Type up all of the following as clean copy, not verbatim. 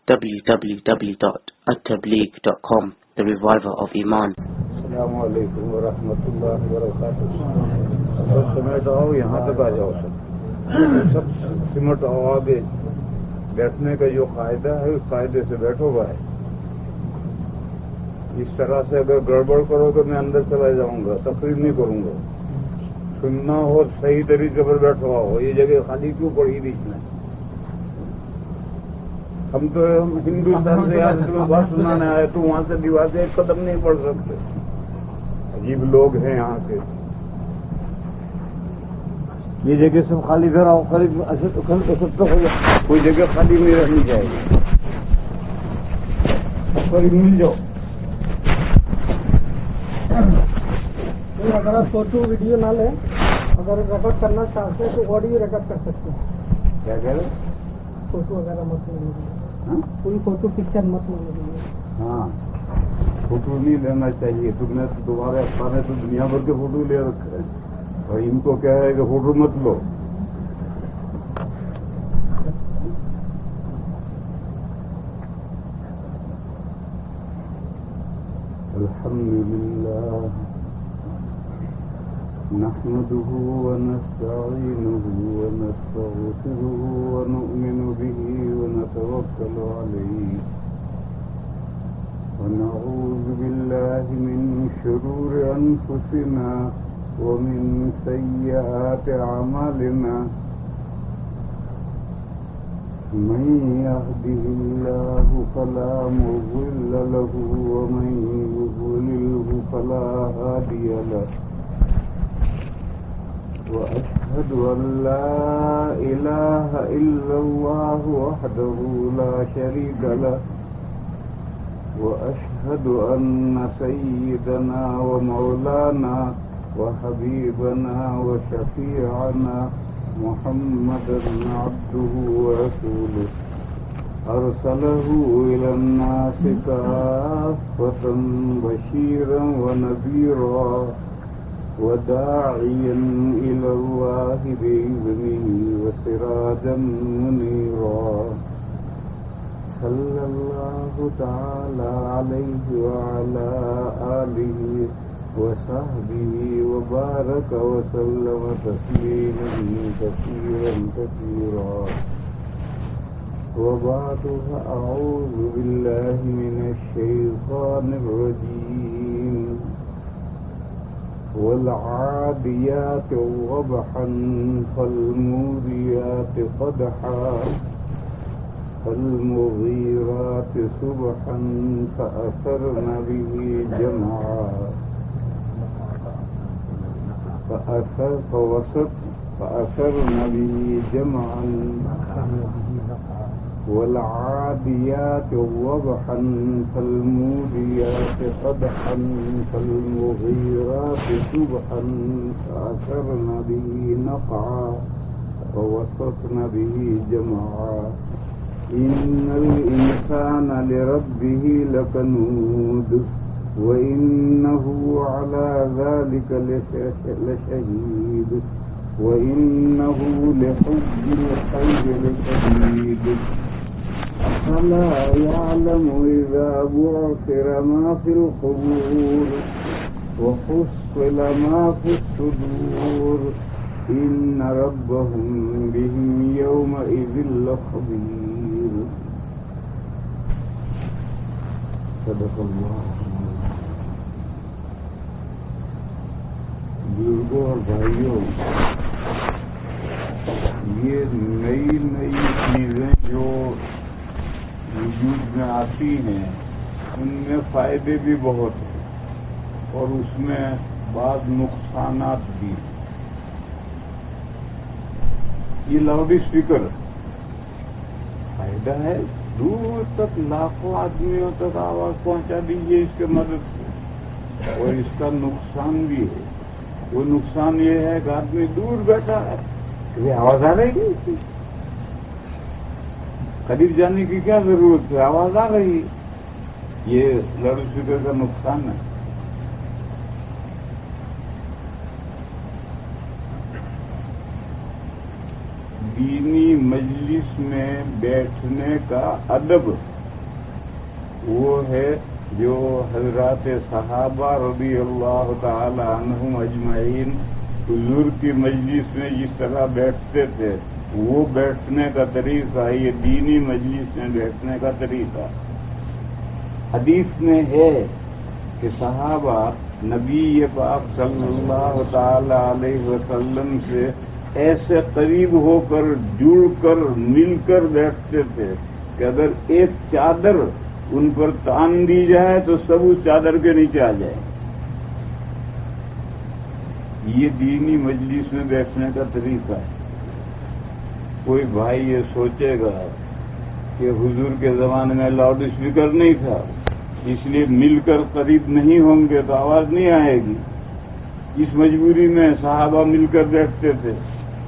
www.attableek.com, the reviver of Iman. السلام علیکم ورحمۃ اللہ وبرکاتہ. سب سمیٹ آؤ, یہاں تک آ جاؤ. سب سمٹ آؤ آگے. بیٹھنے کا جو قاعدہ ہے اس قاعدے سے بیٹھو بھائی. اس طرح سے اگر گڑبڑ کرو تو میں اندر چلا جاؤں گا, تقریر نہیں کروں گا. سننا ہو صحیح طریقے پر بیٹھو آؤ. یہ جگہ خالی کیوں پڑی بیچ میں؟ ہم تو ہندوستان سے یہاں سے بات سنانے آئے تو وہاں سے دیوار سے ایک قدم نہیں پڑھ سکتے. عجیب لوگ ہیں یہاں کے. یہ جگہ سب خالی کر آؤ. خالی کوئی جگہ خالی نہیں رہنی چاہیے. قریب مل جاؤ. اگر آپ فوٹو ویڈیو نہ لیں, اگر ریکارڈ کرنا چاہتے ہیں تو آڈیو ریکارڈ کر سکتے ہیں. کیا کہہ رہے؟ فوٹو وغیرہ مت لیجیے, کوئی فوٹو پکچر مت لیجیے. ہاں, فوٹو نہیں لینا چاہیے. تم نے تو تمہارے افسر نے تو دنیا بھر کے فوٹو لے رکھے ہیں اور ان کو کہہ رہے کہ فوٹو مت لو. الحمدللہ نحمده ونستعينه ونستغفره ونؤمن به ونتوكل عليه ونعوذ بالله من شرور أنفسنا ومن سيئات أعمالنا. من يهده الله فلا مضل له ومن يضلله فلا هادي له. وأشهد أن لا إله إلا الله وحده لا شريك له. وأشهد أن سيدنا ومولانا وحبيبنا وشفيعنا محمدا عبده ورسوله أرسله إلى الناس كافة بشيرا ونذيرا وداعيا إلى الله بإذنه وسراجا منيرا. صلى الله تعالى عليه وعلى آله وصحبه وبارك وسلم تسليما كثيرا كثيرا. وبعد, فأعوذ بالله من الشيطان الرجيم. والعاديات ضبحا فالموريات قدحا فالمغيرات صبحا فأثرن به جمعا فأثرن به جمعا. والعاديات ضبحا فالموريات قدحا فالمغيرات صبحا فأثرن به نقعا فوسطن به جمعا. إن الإنسان لربه لكنود وإنه على ذلك لشهيد وإنه لحب الخير لشديد. أفلا يعلم إذا بعثر ما في القبور وحصل ما في الصدور إن ربهم بهم يومئذ لخبير. صدق اللہ. بزرگوں اور بھائیوں, یہ نئی نئی چیزیں جو وجود میں آتی ہیں ان میں فائدے بھی بہت ہیں اور اس میں بعض نقصانات بھی. یہ لاؤڈ اسپیکر فائدہ ہے, دور تک لاکھوں آدمیوں تک آواز پہنچا دیجیے اس کے مدد سے. اور اس کا نقصان بھی ہے. وہ نقصان یہ ہے کہ آدمی دور بیٹھا ہے, یہ آواز آ رہی ہے, قریب جانے کی کیا ضرورت ہے, آواز آ رہی. یہ لاؤڈ اسپیکر کا نقصان ہے. دینی مجلس میں بیٹھنے کا ادب وہ ہے جو حضرات صحابہ رضی اللہ تعالی عنہم اجمعین حضور کی مجلس میں جس طرح بیٹھتے تھے وہ بیٹھنے کا طریقہ، یہ دینی مجلس میں بیٹھنے کا طریقہ۔ حدیث میں ہے کہ صحابہ نبی پاک صلی اللہ تعالی علیہ وسلم سے ایسے قریب ہو کر، جڑ کر، مل کر بیٹھتے تھے کہ اگر ایک چادر ان پر تان دی جائے تو سب اس چادر کے نیچے آ جائیں۔ یہ دینی مجلس میں بیٹھنے کا طریقہ ہے۔ کوئی بھائی یہ سوچے گا کہ حضور کے زمانے میں لاؤڈ اسپیکر نہیں تھا، اس لیے مل کر قریب نہیں ہوں گے تو آواز نہیں آئے گی، اس مجبوری میں صحابہ مل کر بیٹھتے تھے۔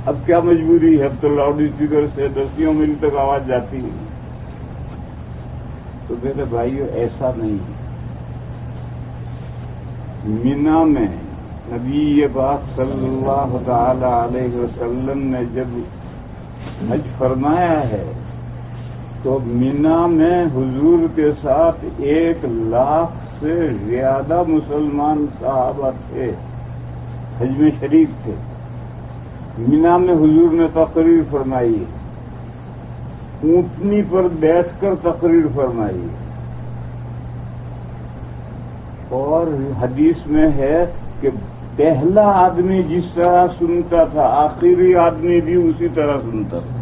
اب کیا مجبوری ہے؟ اب تو لاؤڈ اسپیکر سے 10 میل تک آواز جاتی ہے۔ تو میرے بھائیو ایسا نہیں ہے۔ مینا میں نبی پاک صلی اللہ تعالی علیہ وسلم نے جب حج فرمایا ہے تو مینا میں حضور کے ساتھ 1,00,000 سے زیادہ مسلمان صحابہ تھے، حج میں شریک تھے۔ مینا میں حضور نے تقریر فرمائی، اونٹنی پر بیٹھ کر تقریر فرمائی، اور حدیث میں ہے کہ پہلا آدمی جس طرح سنتا تھا آخری آدمی بھی اسی طرح سنتا تھا۔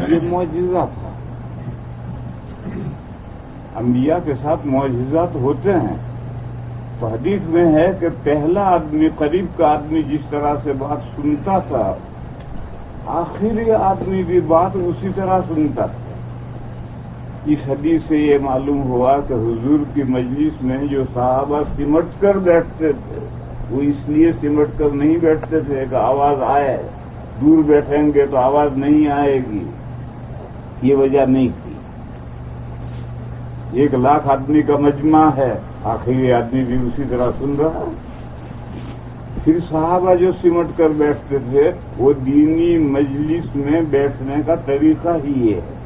یہ معجزہ تھا۔ انبیاء کے ساتھ معجزات ہوتے ہیں۔ تو حدیث میں ہے کہ پہلا آدمی، قریب کا آدمی جس طرح سے بات سنتا تھا آخری آدمی بھی بات اسی طرح سنتا تھا۔ اس حدیث سے یہ معلوم ہوا کہ حضور کی مجلس میں جو صحابہ سمٹ کر بیٹھتے تھے وہ اس لیے سمٹ کر نہیں بیٹھتے تھے کہ آواز آئے، دور بیٹھیں گے تو آواز نہیں آئے گی، یہ وجہ نہیں تھی۔ 1,00,000 آدمی کا مجمع ہے، آخری آدمی بھی اسی طرح سن رہا ہے۔ پھر صحابہ جو سمٹ کر بیٹھتے تھے وہ دینی مجلس میں بیٹھنے کا طریقہ ہی یہ ہے۔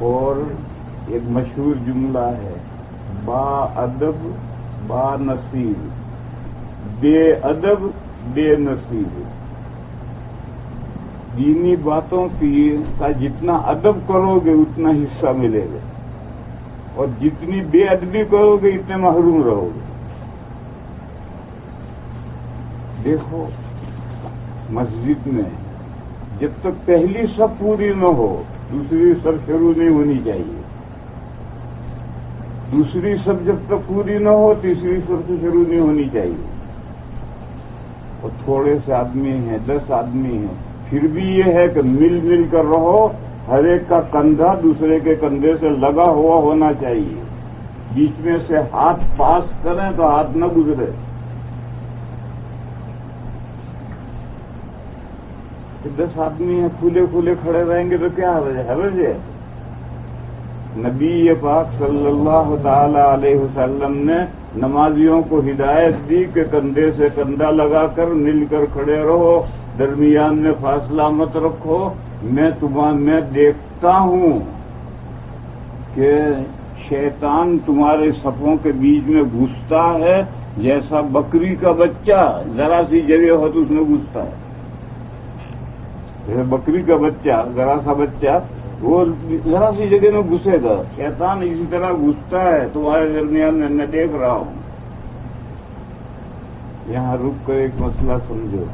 اور ایک مشہور جملہ ہے، با ادب با نصیب، بے ادب بے نصیب۔ دینی باتوں کا جتنا ادب کرو گے اتنا حصہ ملے گا، اور جتنی بے ادبی کرو گے اتنے محروم رہو گے۔ دیکھو مسجد میں جب تک پہلی صف پوری نہ ہو دوسری صف شروع نہیں ہونی چاہیے، دوسری صف جب تک پوری نہ ہو تیسری صف سے شروع نہیں ہونی چاہیے۔ اور تھوڑے سے آدمی ہیں، 10 آدمی ہیں، پھر بھی یہ ہے کہ مل مل کر رہو، ہر ایک کا کندھا دوسرے کے کندھے سے لگا ہوا ہونا چاہیے، بیچ میں سے ہاتھ پاس کریں تو ہاتھ نہ گزرے۔ 10 آدمی ہیں، کھلے کھلے کھڑے رہیں گے تو کیا حرج ہے؟ نبی پاک صلی اللہ تعالی علیہ وسلم نے نمازیوں کو ہدایت دی کہ کندھے سے کندھا لگا کر مل کر کھڑے رہو، درمیان میں فاصلہ مت رکھو۔ میں دیکھتا ہوں کہ شیطان تمہارے صفوں کے بیچ میں گھستا ہے، جیسا بکری کا بچہ ذرا سی جگہ ہو تو اس میں گھستا ہے۔ جیسے بکری کا بچہ، ذرا سا بچہ وہ ذرا سی جگہ میں گھسے گا، شیطان اسی طرح گھستا ہے تمہارے درمیان میں دیکھ رہا ہوں۔ یہاں رک کر ایک مسئلہ سمجھو،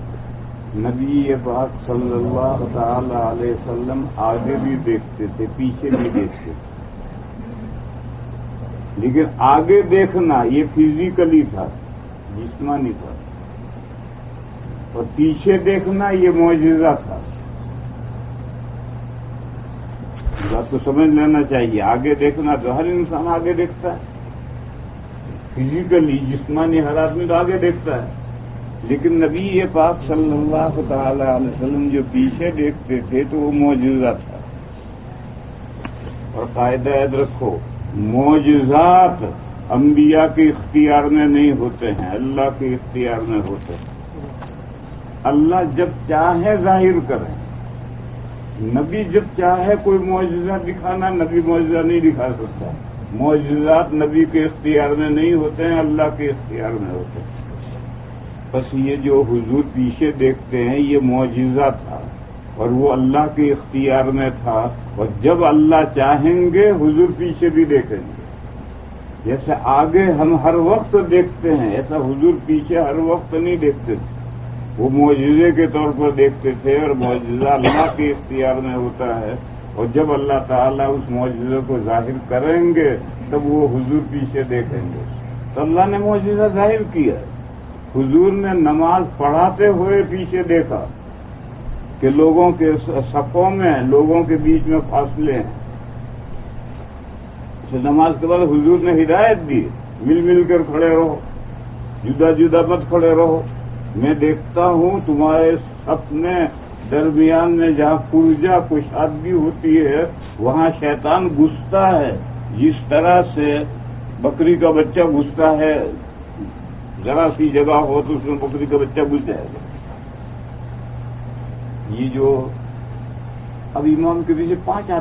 نبی پاک صلی اللہ تعالی علیہ وسلم آگے بھی دیکھتے تھے پیچھے بھی دیکھتے تھے، لیکن آگے دیکھنا یہ فزیکلی تھا، جسمانی تھا، اور پیچھے دیکھنا یہ معجزہ تھا۔ بات تو سمجھ لینا چاہیے، آگے دیکھنا تو ہر انسان آگے دیکھتا ہے، فزیکلی جسمانی ہر آدمی تو آگے دیکھتا ہے، لیکن نبی پاک صلی اللہ تعالی علیہ وسلم جو پیچھے دیکھتے تھے تو وہ معجزہ تھا۔ اور قاعدہ یاد رکھو، معجزات انبیاء کے اختیار میں نہیں ہوتے ہیں، اللہ کے اختیار میں ہوتے ہیں۔ اللہ جب چاہے ظاہر کریں، نبی جب چاہے کوئی معجزہ دکھانا، نبی معجزہ نہیں دکھا سکتا. معجزات نبی کے اختیار میں نہیں ہوتے ہیں، اللہ کے اختیار میں ہوتے ہیں. بس یہ جو حضور پیچھے دیکھتے ہیں یہ معجزہ تھا اور وہ اللہ کے اختیار میں تھا، اور جب اللہ چاہیں گے حضور پیچھے بھی دیکھیں گے. جیسے آگے ہم ہر وقت دیکھتے ہیں ایسا حضور پیچھے ہر وقت نہیں دیکھتے تھے. وہ معجزے کے طور پر دیکھتے تھے، اور معجزہ اللہ کے اختیار میں ہوتا ہے، اور جب اللہ تعالیٰ اس معجزے کو ظاہر کریں گے تب وہ حضور پیچھے دیکھیں گے. تو اللہ نے معجزہ ظاہر کیا. حضور نے نماز پڑھاتے ہوئے پیچھے دیکھا کہ لوگوں کے صفوں میں لوگوں کے بیچ میں فاصلے ہیں. نماز کے بعد حضور نے ہدایت دی، مل مل کر کھڑے رہو، جدا جدا مت کھڑے رہو. میں دیکھتا ہوں تمہارے صف میں درمیان میں جہاں پرجا کشادگی ہوتی ہے وہاں شیطان گھستا ہے، جس طرح سے بکری کا بچہ گھستا ہے. ذرا سی جگہ ہو تو اس میں بکری کا بچہ گھس جائے گا. یہ جو اب امام کے پیچھے 5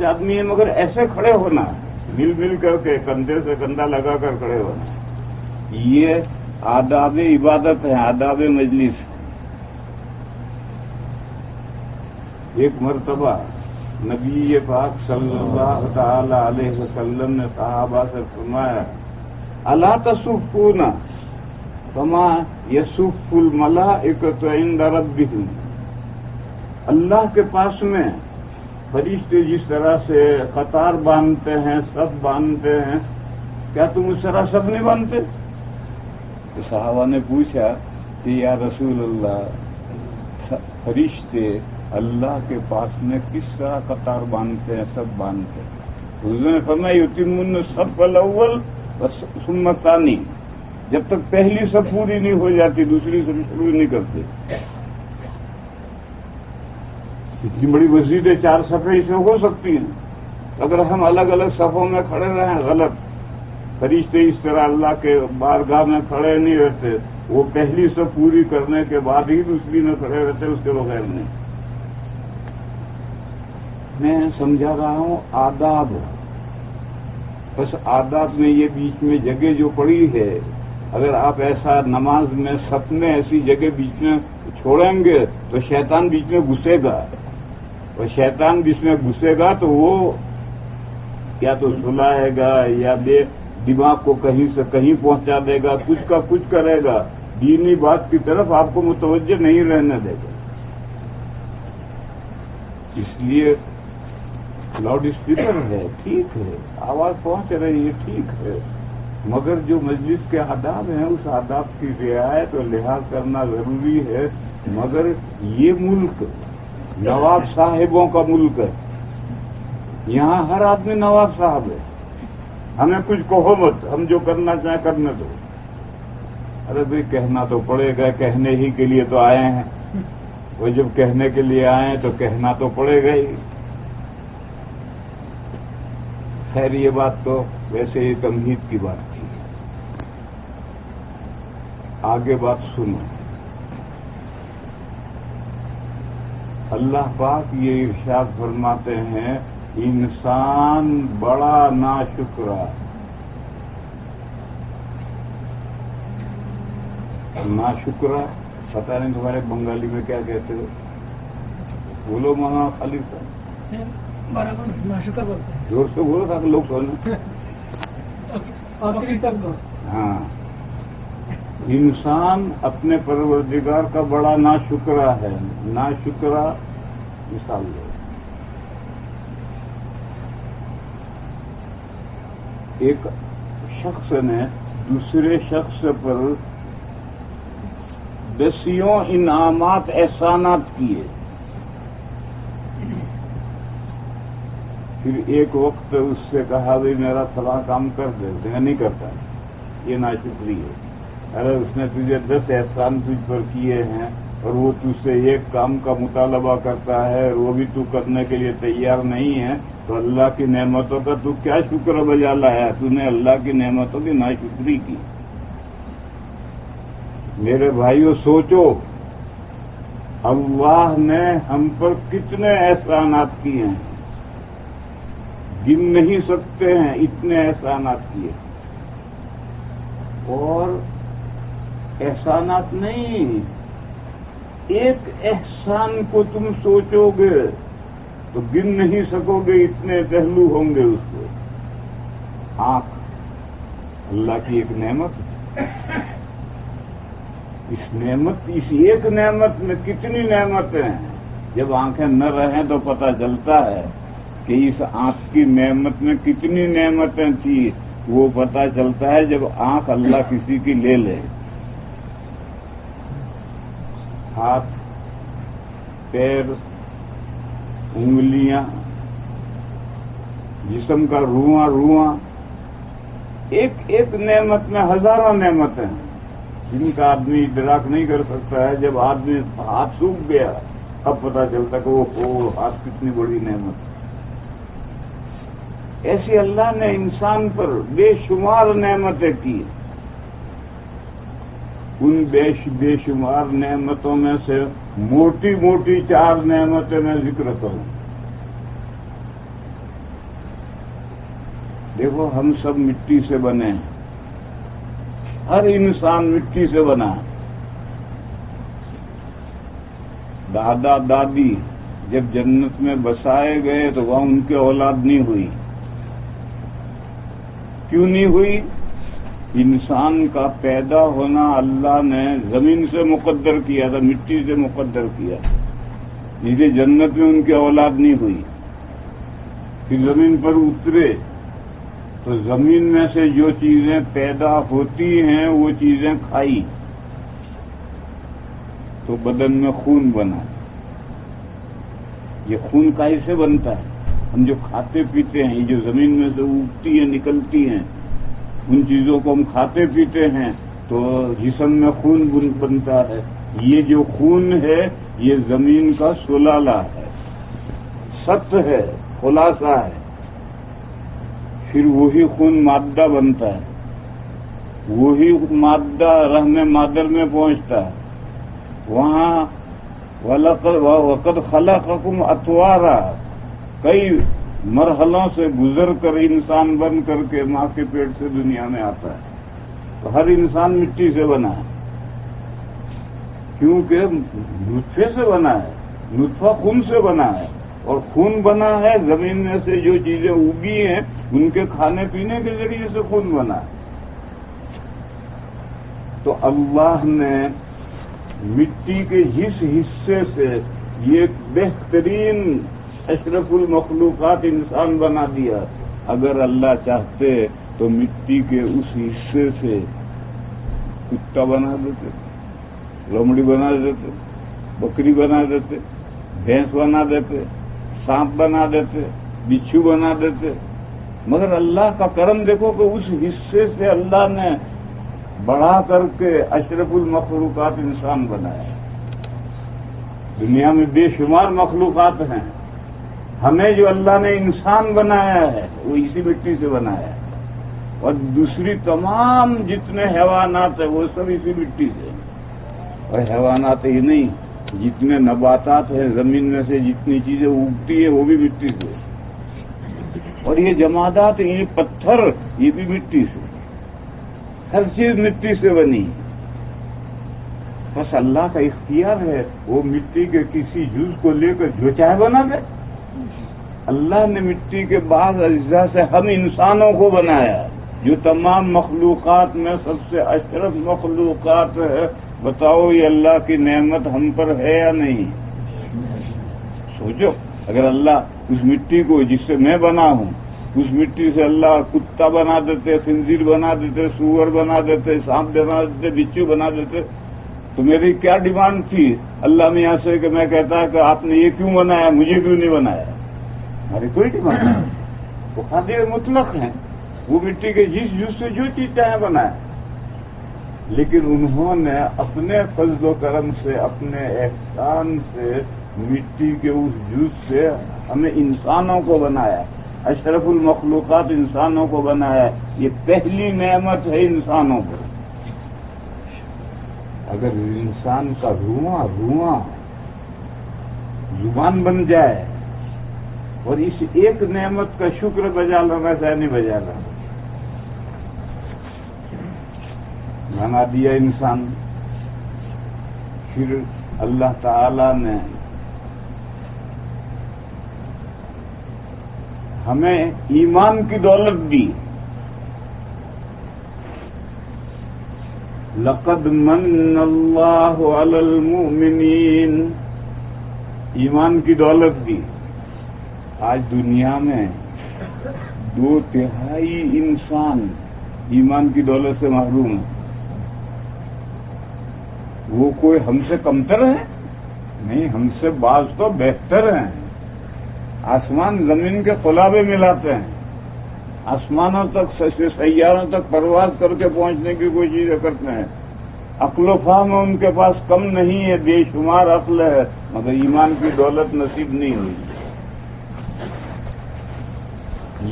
آدمی ہیں مگر ایسے کھڑے ہونا ہے، مل مل کر کے کندھے سے کندھا لگا کر کھڑے ہونا ہے. یہ آداب عبادت ہے، آداب مجلس. ایک مرتبہ نبی پاک صلی اللہ تعالی علیہ وسلم نے صحابہ سے فرمایا الا تصفون کما یصف الملائکۃ عند ربہم. اللہ کے پاس میں فرشتے جس طرح سے قطار باندھتے ہیں، صف باندھتے ہیں، کیا تم اس طرح صف نہیں باندھتے؟ تو صحابہ نے پوچھا کہ یا رسول اللہ، فرشتے اللہ کے پاس میں کس طرح قطار باندھتے ہیں، صف باندھتے ہیں؟ حضور نے فرمایا یتمون الصف الاول ثم الثانی. جب تک پہلی صف پوری نہیں ہو جاتی دوسری صف شروع نہیں کرتے. اتنی بڑی مسجدیں 4 صفیں اس میں ہو سکتی ہیں. اگر ہم الگ الگ صفوں میں کھڑے رہیں غلط. فرشتے اس طرح اللہ کے بارگاہ میں کھڑے نہیں رہتے، وہ پہلی صف پوری کرنے کے بعد ہی دوسری میں کھڑے رہتے، اس کے بغیر نہیں. میں سمجھا رہا ہوں آداب. بس آداب میں یہ بیچ میں جگہ جو پڑی ہے، اگر آپ ایسا نماز میں صف میں ایسی جگہ بیچ میں چھوڑیں گے تو شیطان بیچ میں گھسے گا، اور شیطان بیچ میں گھسے گا تو وہ یا تو سلائے گا یا دماغ کو کہیں سے کہیں پہنچا دے گا، کچھ کا کچھ کرے گا، دینی بات کی طرف آپ کو متوجہ نہیں رہنے دے گا. اس لیے لاؤڈ اسپیکر ہے، ٹھیک ہے، آواز پہنچ رہی ہے، ٹھیک ہے، مگر جو مجلس کے آداب ہیں اس آداب کی رعایت اور لحاظ کرنا ضروری ہے. مگر یہ ملک نواب صاحبوں کا ملک ہے، یہاں ہر آدمی نواب صاحب ہے. ہمیں کچھ کہو مت، ہم جو کرنا چاہیں کرنے دو. ارے بھائی کہنا تو پڑے گا، کہنے ہی کے لیے تو آئے ہیں. وہ جب کہنے کے لیے آئے تو کہنا تو پڑے گا ہی. خیر یہ بات تو ویسے ہی تمہید کی بات تھی. آگے بات سنو. اللہ پاک یہ ارشاد فرماتے ہیں انسان بڑا ناشکرا. ناشکرا پتہ نہیں تمہارے بنگالی میں کیا کہتے ہو؟ بولو مولانا خلیفہ. زور سے بولو تاکہ لوگ سنیں. ہاں، انسان اپنے پروردگار کا بڑا ناشکرا ہے. ناشکرا مثال لو. ایک شخص نے دوسرے شخص پر دسیوں انعامات احسانات کیے، پھر ایک وقت اس سے کہا بھائی میرا فلاں کام کر دے، نہیں کرتا. یہ ناشکری ہے. ارے اس نے تجھے 10 احسان تجھ پر کیے ہیں اور وہ تجھ سے ایک کام کا مطالبہ کرتا ہے اور وہ بھی تو کرنے کے لیے تیار نہیں ہے، تو اللہ کی نعمتوں کا تو کیا شکر بجا لایا؟ تو نے اللہ کی نعمتوں کی ناشکری کی. میرے بھائیوں سوچو اللہ نے ہم پر کتنے احسانات کیے ہیں، گن نہیں سکتے ہیں، اتنے احسانات کیے. اور احسانات نہیں، ایک احسان کو تم سوچو گے تو گن نہیں سکو گے، اتنے پہلو ہوں گے اس کو. آنکھ اللہ کی ایک نعمت، اس ایک نعمت میں کتنی نعمتیں ہیں. جب آنکھیں نہ رہیں تو پتہ چلتا ہے کہ اس آنکھ کی نعمت میں کتنی نعمتیں تھیں. وہ پتہ چلتا ہے جب آنکھ اللہ کسی کی لے لے. ہاتھ، پیر، انگلیاں، جسم کا رواں، ایک ایک نعمت میں ہزاروں نعمتیں ہیں جن کا آدمی ادراک نہیں کر سکتا ہے. جب آدمی ہاتھ سوکھ گیا اب پتہ چلتا کہ وہ ہاتھ کتنی بڑی نعمت ہے. ایسی اللہ نے انسان پر بے شمار نعمتیں کی. ان بے شمار نعمتوں میں سے موٹی موٹی 4 نعمتیں میں ذکر کروں. دیکھو، ہم سب مٹی سے بنے ہیں، ہر انسان مٹی سے بنا ہے. دادا دادی جب جنت میں بسائے گئے تو وہاں ان کی اولاد نہیں ہوئی. کیوں نہیں ہوئی؟ انسان کا پیدا ہونا اللہ نے زمین سے مقدر کیا تھا، مٹی سے مقدر کیا. اس لیے جنت میں ان کی اولاد نہیں ہوئی. پھر زمین پر اترے تو زمین میں سے جو چیزیں پیدا ہوتی ہیں وہ چیزیں کھائی تو بدن میں خون بنا. یہ خون کیسے بنتا ہے؟ ہم جو کھاتے پیتے ہیں، یہ جو زمین میں سے اگتی ہیں نکلتی ہیں، ان چیزوں کو ہم کھاتے پیتے ہیں تو جسم میں خون بنتا ہے. یہ جو خون ہے یہ زمین کا سلالہ ہے، سط ہے، خلاصہ ہے. پھر وہی خون مادہ بنتا ہے، وہی مادہ رحم مادر میں پہنچتا ہے. وہاں وَقَدْ خَلَقَكُمْ أَطْوَارًا، کئی مرحلوں سے گزر کر انسان بن کر کے ماں کے پیٹ سے دنیا میں آتا ہے. تو ہر انسان مٹی سے بنا ہے، کیونکہ نطفے سے بنا ہے. نطفہ خون سے بنا ہے، اور خون بنا ہے زمین میں سے جو چیزیں اگی ہیں ان کے کھانے پینے کے ذریعے سے خون بنا ہے. تو اللہ نے مٹی کے جس حصے سے یہ بہترین اشرف المخلوقات انسان بنا دیا. اگر اللہ چاہتے تو مٹی کے اس حصے سے کتا بنا دیتے، لومڑی بنا دیتے، بکری بنا دیتے، بھینس بنا دیتے، سانپ بنا دیتے، بچھو بنا دیتے. مگر اللہ کا کرم دیکھو کہ اس حصے سے اللہ نے بڑھا کر کے اشرف المخلوقات انسان بنایا. دنیا میں بے شمار مخلوقات ہیں، ہمیں جو اللہ نے انسان بنایا ہے وہ اسی مٹی سے بنایا ہے. اور دوسری تمام جتنے حیوانات ہیں وہ سب اسی مٹی سے. اور حیوانات ہی نہیں، جتنے نباتات ہیں زمین میں سے جتنی چیزیں اگتی ہیں وہ بھی مٹی سے. اور یہ جمادات، یہ پتھر، یہ بھی مٹی سے. ہر چیز مٹی سے بنی. بس اللہ کا اختیار ہے، وہ مٹی کے کسی جز کو لے کر جو چاہے بنا دے. اللہ نے مٹی کے بعض اجزاء سے ہم انسانوں کو بنایا، جو تمام مخلوقات میں سب سے اشرف مخلوقات ہے. بتاؤ یہ اللہ کی نعمت ہم پر ہے یا نہیں؟ سوچو، اگر اللہ اس مٹی کو جس سے میں بنا ہوں، اس مٹی سے اللہ کتا بنا دیتے، خنزیر بنا دیتے، سور بنا دیتے، سانپ بنا دیتے، بچھو بنا دیتے، تو میری کیا ڈیمانڈ تھی اللہ میاں سے کہ میں کہتا کہ آپ نے یہ کیوں بنایا، مجھے کیوں نہیں بنایا؟ ہماری کوئی ڈیمانڈ نہیں. وہ قادر مطلق ہیں، وہ مٹی کے جس جز سے جو چیز چاہے بنائے. لیکن انہوں نے اپنے فضل و کرم سے، اپنے احسان سے مٹی کے اس جز سے ہمیں انسانوں کو بنایا. اشرف المخلوقات انسانوں کو بنایا. یہ پہلی نعمت ہے انسانوں پر. اگر انسان کا رواں زبان بن جائے اور اس ایک نعمت کا شکر بجا لانا چاہے نہیں بجا لانا. بنا دیا انسان. پھر اللہ تعالی نے ہمیں ایمان کی دولت دی. لقد من اللہ علی المؤمنین. ایمان کی دولت دی. آج دنیا میں 2/3 انسان ایمان کی دولت سے محروم ہیں. وہ کوئی ہم سے کمتر ہے؟ نہیں، ہم سے بعض تو بہتر ہیں. آسمان زمین کے خلابے ملاتے ہیں. آسمانوں تک سیاروں تک پرواز کر کے پہنچنے کی کوشش کرتے ہیں. عقل و فہم ان کے پاس کم نہیں ہے، بے شمار عقل ہے، مگر ایمان کی دولت نصیب نہیں ہوئی.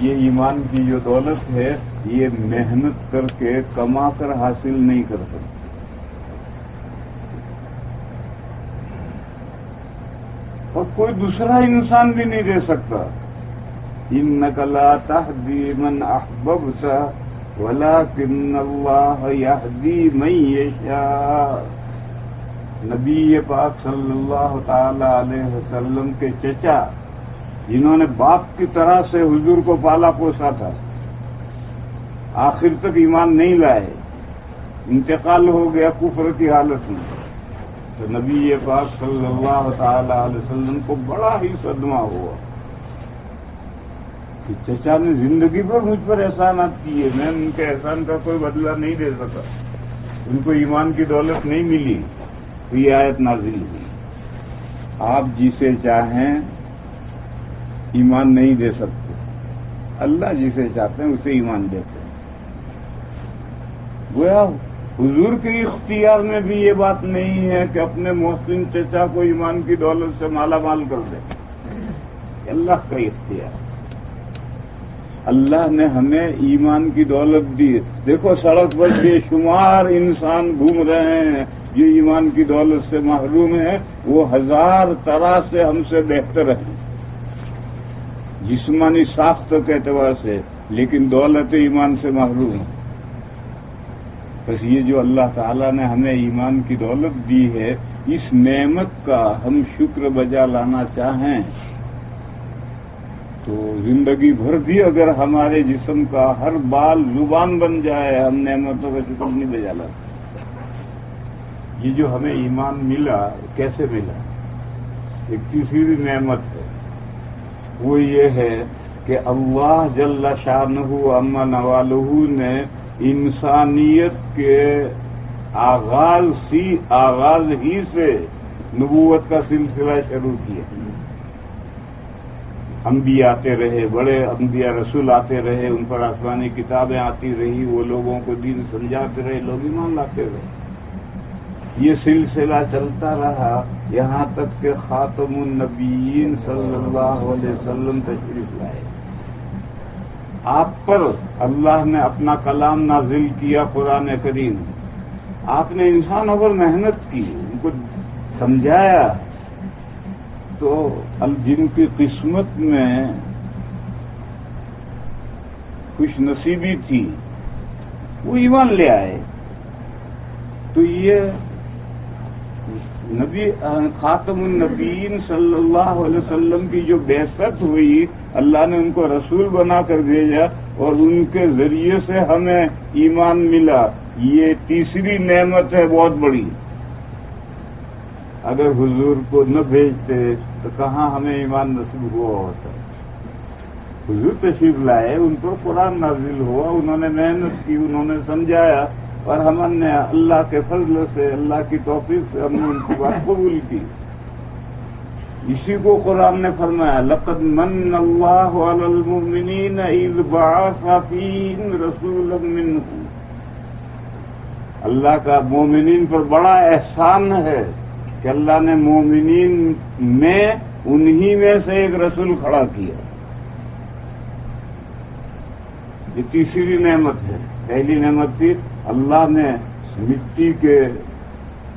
یہ ایمان کی جو دولت ہے یہ محنت کر کے کما کر حاصل نہیں کر سکتے. اور کوئی دوسرا انسان بھی نہیں دے سکتا. انک لا تہدی من احببت ولکن اللہ یہدی من یشاء. نبی پاک صلی اللہ تعالی علیہ وسلم کے چچا، جنہوں نے باپ کی طرح سے حضور کو پالا پوسا تھا، آخر تک ایمان نہیں لائے، انتقال ہو گیا کفر کی حالت میں. تو نبی پاک صلی اللہ تعالی علیہ وسلم کو بڑا ہی صدمہ ہوا کہ چچا نے زندگی پر مجھ پر احسانات کیے، میں ان کے احسان کا کوئی بدلہ نہیں دے سکا. ان کو ایمان کی دولت نہیں ملی. تو یہ آیت نازل ہوئی. آپ جسے چاہیں ایمان نہیں دے سکتے، اللہ جسے چاہتے ہیں اسے ایمان دیتے ہیں. گویا حضور کے اختیار میں بھی یہ بات نہیں ہے کہ اپنے محسن چچا کو ایمان کی دولت سے مالا مال کر دیں. اللہ کا اختیار. اللہ نے ہمیں ایمان کی دولت دی. دیکھو سڑک پر بے شمار انسان گھوم رہے ہیں جو ایمان کی دولت سے محروم ہیں. وہ 1000 طرح سے ہم سے بہتر ہیں جسمانی ساخت کے اعتبار سے، لیکن دولت ایمان سے محروم ہے. بس یہ جو اللہ تعالیٰ نے ہمیں ایمان کی دولت دی ہے، اس نعمت کا ہم شکر بجا لانا چاہیں تو زندگی بھر بھی اگر ہمارے جسم کا ہر بال زبان بن جائے، ہم نعمتوں کا شکر نہیں بجا لاتے. یہ جو ہمیں ایمان ملا کیسے ملا؟ ایک تیسری نعمت ہے، وہ یہ ہے کہ اللہ جل شانہ عما نوالہ نے انسانیت کے آغاز ہی سے نبوت کا سلسلہ شروع کیا. انبیاء آتے رہے، بڑے انبیاء رسول آتے رہے، ان پر آسمانی کتابیں آتی رہی، وہ لوگوں کو دین سمجھاتے رہے، لوگ ایمان لاتے رہے. یہ سلسلہ چلتا رہا یہاں تک کہ خاتم النبیین صلی اللہ علیہ وسلم تشریف لائے. آپ پر اللہ نے اپنا کلام نازل کیا، قرآن کریم. آپ نے انسانوں پر محنت کی، ان کو سمجھایا. تو جن کی قسمت میں خوش نصیبی تھی وہ ایمان لے آئے. تو یہ نبی خاتم النبیین صلی اللہ علیہ وسلم کی جو بعثت ہوئی، اللہ نے ان کو رسول بنا کر بھیجا اور ان کے ذریعے سے ہمیں ایمان ملا. یہ تیسری نعمت ہے بہت بڑی. اگر حضور کو نہ بھیجتے تو کہاں ہمیں ایمان نصیب ہوا ہوتا. حضور تشریف لائے، ان پر قرآن نازل ہوا، انہوں نے محنت کی، انہوں نے سمجھایا، اور ہم نے اللہ کے فضل سے، اللہ کی توفیق سے ہم نے ان کی بات قبول کی. اسی کو قرآن نے فرمایا لقد من اللہ علی المؤمنین اذ بعث فیہم رسولا منہم. اللہ کا مومنین پر بڑا احسان ہے کہ اللہ نے مومنین میں انہی میں سے ایک رسول کھڑا کیا. یہ تیسری نعمت ہے. پہلی نعمت تھی اللہ نے مٹی کے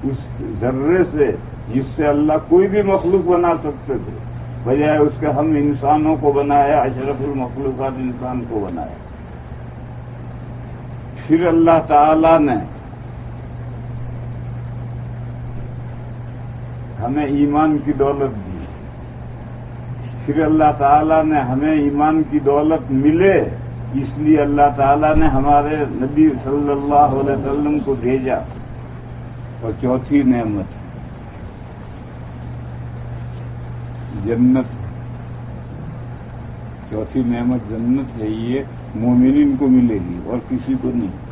اس ذرے سے جس سے اللہ کوئی بھی مخلوق بنا سکتے تھے، بجائے اس کے ہم انسانوں کو بنایا، اشرف المخلوقات انسان کو بنایا۔ پھر اللہ تعالی نے ہمیں ایمان کی دولت دی، پھر اللہ تعالیٰ نے ہمیں ایمان کی دولت ملے، اس لیے اللہ تعالیٰ نے ہمارے نبی صلی اللہ علیہ وسلم کو بھیجا۔ اور چوتھی نعمت جنت، چوتھی نعمت جنت ہے، یہ مومنین کو ملے گی اور کسی کو نہیں۔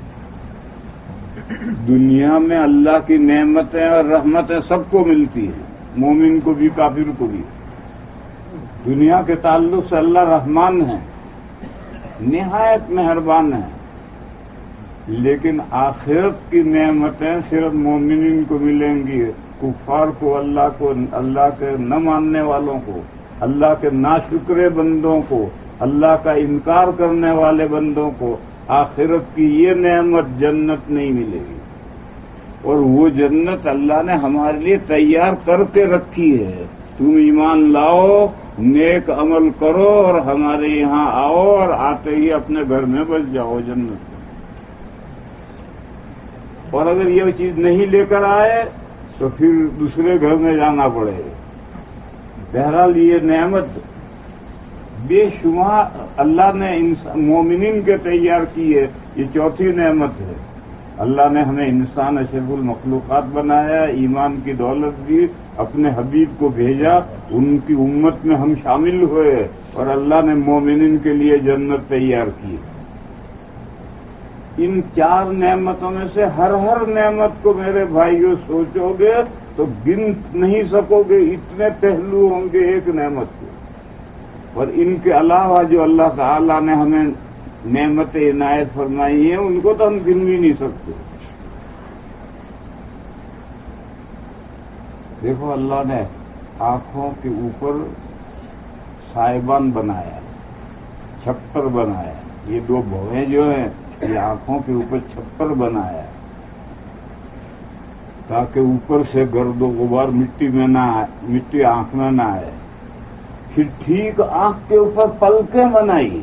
دنیا میں اللہ کی نعمتیں اور رحمتیں سب کو ملتی ہیں، مومن کو بھی کافر کو بھی۔ دنیا کے تعلق سے اللہ رحمان ہے، نہایت مہربان ہے، لیکن آخرت کی نعمتیں صرف مومنین کو ملیں گی، کفار کو، اللہ کے نہ ماننے والوں کو، اللہ کے ناشکرے بندوں کو، اللہ کا انکار کرنے والے بندوں کو آخرت کی یہ نعمت جنت نہیں ملے گی۔ اور وہ جنت اللہ نے ہمارے لیے تیار کر کے رکھی ہے۔ تم ایمان لاؤ، نیک عمل کرو اور ہمارے یہاں آؤ، اور آتے ہی اپنے گھر میں بس جاؤ جنت میں۔ اور اگر یہ چیز نہیں لے کر آئے تو پھر دوسرے گھر میں جانا پڑے۔ بہرحال یہ نعمت بے شمار اللہ نے مومنین کے تیار کی ہے، یہ چوتھی نعمت ہے۔ اللہ نے ہمیں انسان اشرف المخلوقات بنایا، ایمان کی دولت دی، اپنے حبیب کو بھیجا، ان کی امت میں ہم شامل ہوئے، اور اللہ نے مومنین کے لیے جنت تیار کی۔ ان چار نعمتوں میں سے ہر نعمت کو میرے بھائیوں سوچو گے تو گن نہیں سکو گے، اتنے پہلو ہوں گے ایک نعمت کے۔ اور ان کے علاوہ جو اللہ تعالیٰ نے ہمیں نعمت عنایت فرمائی ہیں ان کو تو ہم گن بھی نہیں سکتے۔ دیکھو اللہ نے آنکھوں کے اوپر سائبان بنایا، چھپر بنایا، یہ دو بھویں جو ہیں یہ آنکھوں کے اوپر چھپر بنایا تاکہ اوپر سے گرد و غبار مٹی میں نہ آئے، مٹی آنکھ میں نہ آئے۔ پھر ٹھیک آنکھ کے اوپر پلکیں بنائی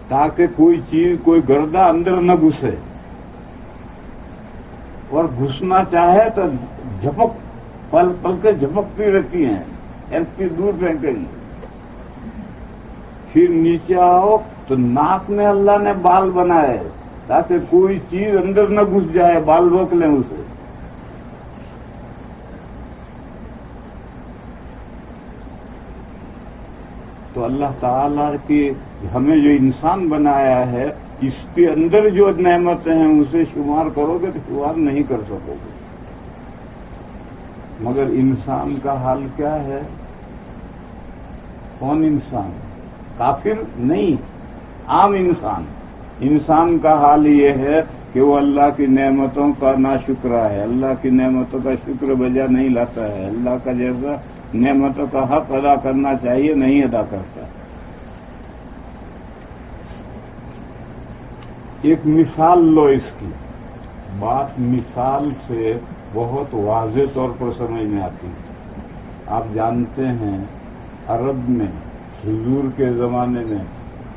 تاکہ کوئی چیز، کوئی گردہ اندر نہ گھسے، اور گھسنا چاہے تو جھپک، پلکیں جھپکتی رہتی ہیں، ایسی دور پھینکیں گی۔ پھر نیچے آؤ تو ناک میں اللہ نے بال بنائے تاکہ کوئی چیز اندر نہ گھس جائے، بال روک لیں اسے۔ تو اللہ تعالیٰ کی ہمیں جو انسان بنایا ہے، اس کے اندر جو نعمتیں ہیں اسے شمار کرو گے تو شمار نہیں کر سکو گے۔ مگر انسان کا حال کیا ہے؟ کون انسان؟ کافر نہیں، عام انسان۔ انسان کا حال یہ ہے کہ وہ اللہ کی نعمتوں کا ناشکرا ہے، اللہ کی نعمتوں کا شکر بجا نہیں لاتا ہے، اللہ کا جیسا نعمتوں کا حق ادا کرنا چاہیے نہیں ادا کرتا۔ ایک مثال لو اس کی، بات مثال سے بہت واضح طور پر سمجھ میں آتی ہے۔ آپ جانتے ہیں عرب میں حضور کے زمانے میں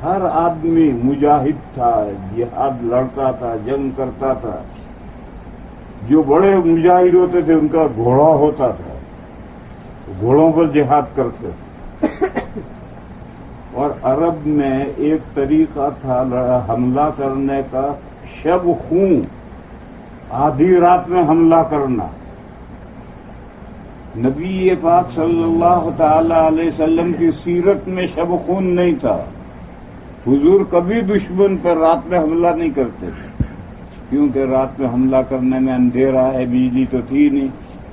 ہر آدمی مجاہد تھا، جہاد لڑتا تھا، جنگ کرتا تھا۔ جو بڑے مجاہد ہوتے تھے ان کا گھوڑا ہوتا تھا، گھوڑوں پر جہاد کرتے تھے۔ اور عرب میں ایک طریقہ تھا حملہ کرنے کا، شب خون، آدھی رات میں حملہ کرنا۔ نبی پاک صلی اللہ تعالی علیہ وسلم کی سیرت میں شب خون نہیں تھا۔ حضور کبھی دشمن پر رات میں حملہ نہیں کرتے تھے، کیونکہ رات میں حملہ کرنے میں اندھیرا ہے، بجلی تو تھی نہیں،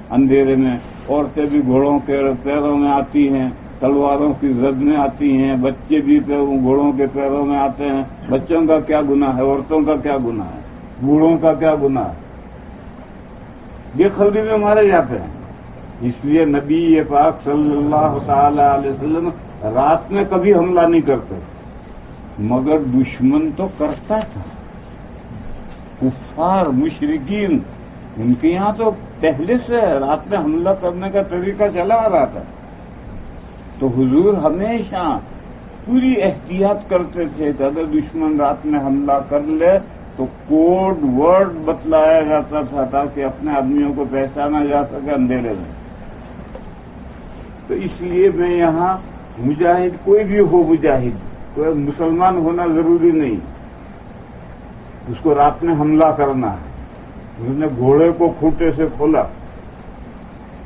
اندھیرے میں عورتیں بھی گھوڑوں کے پیروں میں آتی ہیں، تلواروں کی زد میں آتی ہیں، بچے بھی گھوڑوں کے پیروں میں آتے ہیں۔ بچوں کا کیا گناہ ہے، عورتوں کا کیا گناہ ہے، بوڑھوں کا کیا گناہ ہے؟ بے خبری میں مارے جاتے ہیں۔ اس لیے نبی پاک صلی اللہ تعالی علیہ وسلم رات میں کبھی حملہ نہیں کرتے، مگر دشمن تو کرتا تھا۔ کفار، مشرکین ان کے یہاں تو پہلے سے رات میں حملہ کرنے کا طریقہ چلا آ رہا تھا، تو حضور ہمیشہ پوری احتیاط کرتے تھے کہ اگر دشمن رات میں حملہ کر لے تو کوڈ ورڈ بتلایا جاتا تھا تاکہ اپنے آدمیوں کو پہچانا جا سکے اندھیرے میں۔ تو اس لیے میں یہاں مجاہد کوئی بھی ہو، مجاہد کوئی مسلمان ہونا ضروری نہیں، اس کو رات میں حملہ کرنا ہے۔ انہوں نے گھوڑے کو کھوٹے سے کھولا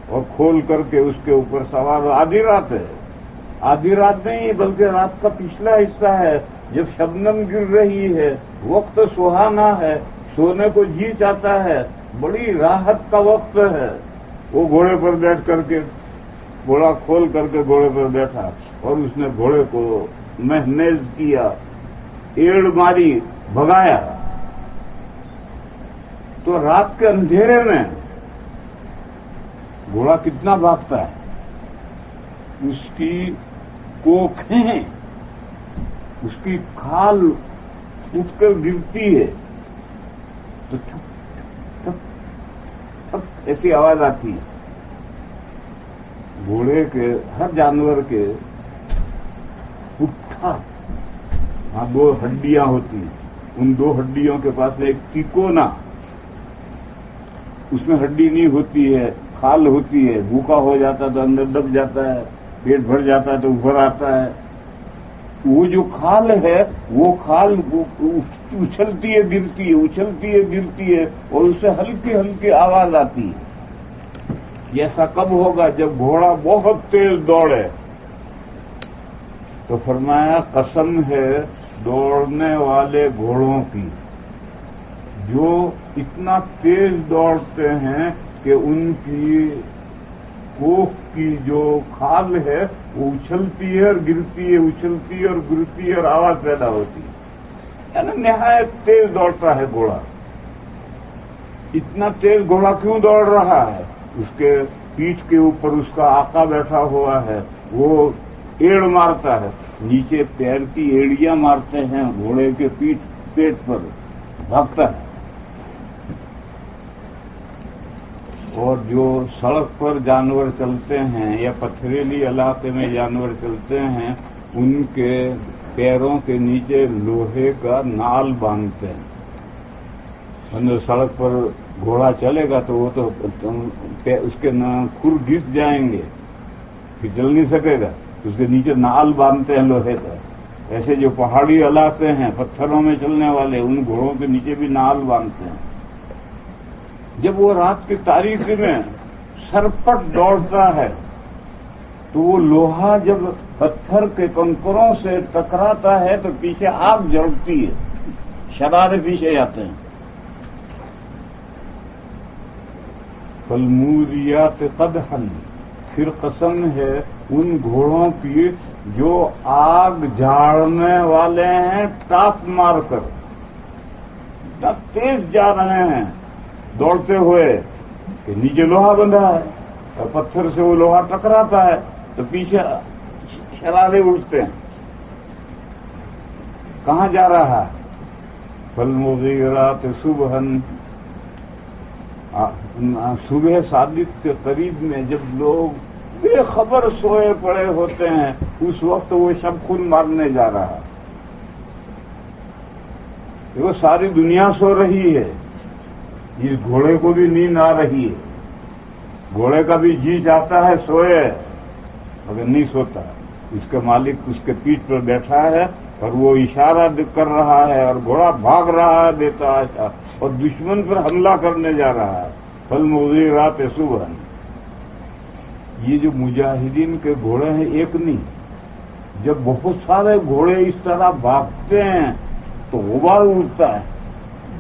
اور کھول کر کے اس کے اوپر سوار، آدھی رات ہے، آدھی رات نہیں بلکہ رات کا پچھلا حصہ ہے، جب شبنم گر رہی ہے، وقت سہانا ہے، سونے کو جی چاہتا ہے، بڑی راحت کا وقت ہے، وہ گھوڑے پر بیٹھ کر کے گھوڑا کھول کر کے گھوڑے پر بیٹھا اور اس نے گھوڑے کو محنیز کیا، ایڑ ماری، بھگایا۔ تو رات کے اندھیرے میں گھوڑا کتنا بھاگتا ہے، اس کی کوکھیں، اس کی کھال اٹھ کر گرتی ہے تو ٹھپ ٹھپ ٹھپ ایسی آواز آتی ہے۔ گھوڑے کے، ہر جانور کے پٹھا، ہاں 2 ہڈیاں ہوتی ہیں، ان 2 ہڈیوں کے پاس ایک تکونا، اس میں ہڈی نہیں ہوتی ہے، کھال ہوتی ہے، بھوکا ہو جاتا تو اندر دب جاتا ہے، پیٹ بھر جاتا ہے تو اوپر آتا ہے۔ وہ جو کھال ہے وہ کھال اچھلتی ہے گرتی ہے، اچھلتی ہے گرتی ہے، اور اس سے ہلکی ہلکی آواز آتی ہے۔ ایسا کب ہوگا؟ جب گھوڑا بہت تیز دوڑے۔ تو فرمایا قسم ہے دوڑنے والے گھوڑوں کی جو اتنا تیز دوڑتے ہیں کہ ان کی کوکھ کی جو کھال ہے وہ اچھلتی ہے اور گرتی ہے، اچھلتی ہے اور گرتی ہے اور آواز پیدا ہوتی ہے، یعنی نہایت تیز دوڑتا ہے گھوڑا۔ اتنا تیز گھوڑا کیوں دوڑ رہا ہے؟ اس کے پیٹھ کے اوپر اس کا آقا بیٹھا ہوا ہے، وہ ایڑ مارتا ہے، نیچے پیر کی ایڑیاں مارتے ہیں گھوڑے کے پیٹ پر، بھاگتا ہے۔ اور جو سڑک پر جانور چلتے ہیں یا پتھریلی علاقے میں جانور چلتے ہیں، ان کے پیروں کے نیچے لوہے کا نال باندھتے ہیں۔ سڑک پر گھوڑا چلے گا تو وہ تو اس کے کھر گھس جائیں گے، پھر چل نہیں سکے گا، اس کے نیچے نال باندھتے ہیں لوہے کا۔ ایسے جو پہاڑی علاقے ہیں پتھروں میں چلنے والے، ان گھوڑوں کے نیچے بھی نال باندھتے ہیں۔ جب وہ رات کی تاریکی میں سرپٹ دوڑتا ہے تو وہ لوہا جب پتھر کے کنکروں سے ٹکراتا ہے تو پیچھے آگ جلتی ہے، شرارے پیچھے جاتے ہیں۔ فالموریات قدحا، پھر قسم ہے ان گھوڑوں کی جو آگ جھاڑنے والے ہیں ٹاپ مار کر، اتنا تیز جا رہے ہیں دوڑتے ہوئے کہ نیچے لوہا بندھا ہے اور پتھر سے وہ لوہا ٹکراتا ہے تو پیچھے شرارے اٹھتے ہیں۔ کہاں جا رہا ہے؟ فالمغیرات صبحا، صبح صادق کے قریب میں جب لوگ بے خبر سوئے پڑے ہوتے ہیں، اس وقت وہ شب خون مارنے جا رہا ہے۔ وہ ساری دنیا سو رہی ہے، اس گھوڑے کو بھی نیند آ رہی ہے، گھوڑے کا بھی جی چاہتا ہے سوئے مگر نہیں سوتا۔ اس کے مالک اس کے پیٹھ پر بیٹھا ہے اور وہ اشارہ کر رہا ہے اور گھوڑا بھاگ رہا ہے بے تحاشا اور دشمن پر حملہ کرنے جا رہا ہے۔ فالمغیرات صبحا، یہ جو مجاہدین کے گھوڑے ہیں ایک نہیں، جب بہت سارے گھوڑے اس طرح بھاگتے ہیں تو غبار اٹھتا ہے۔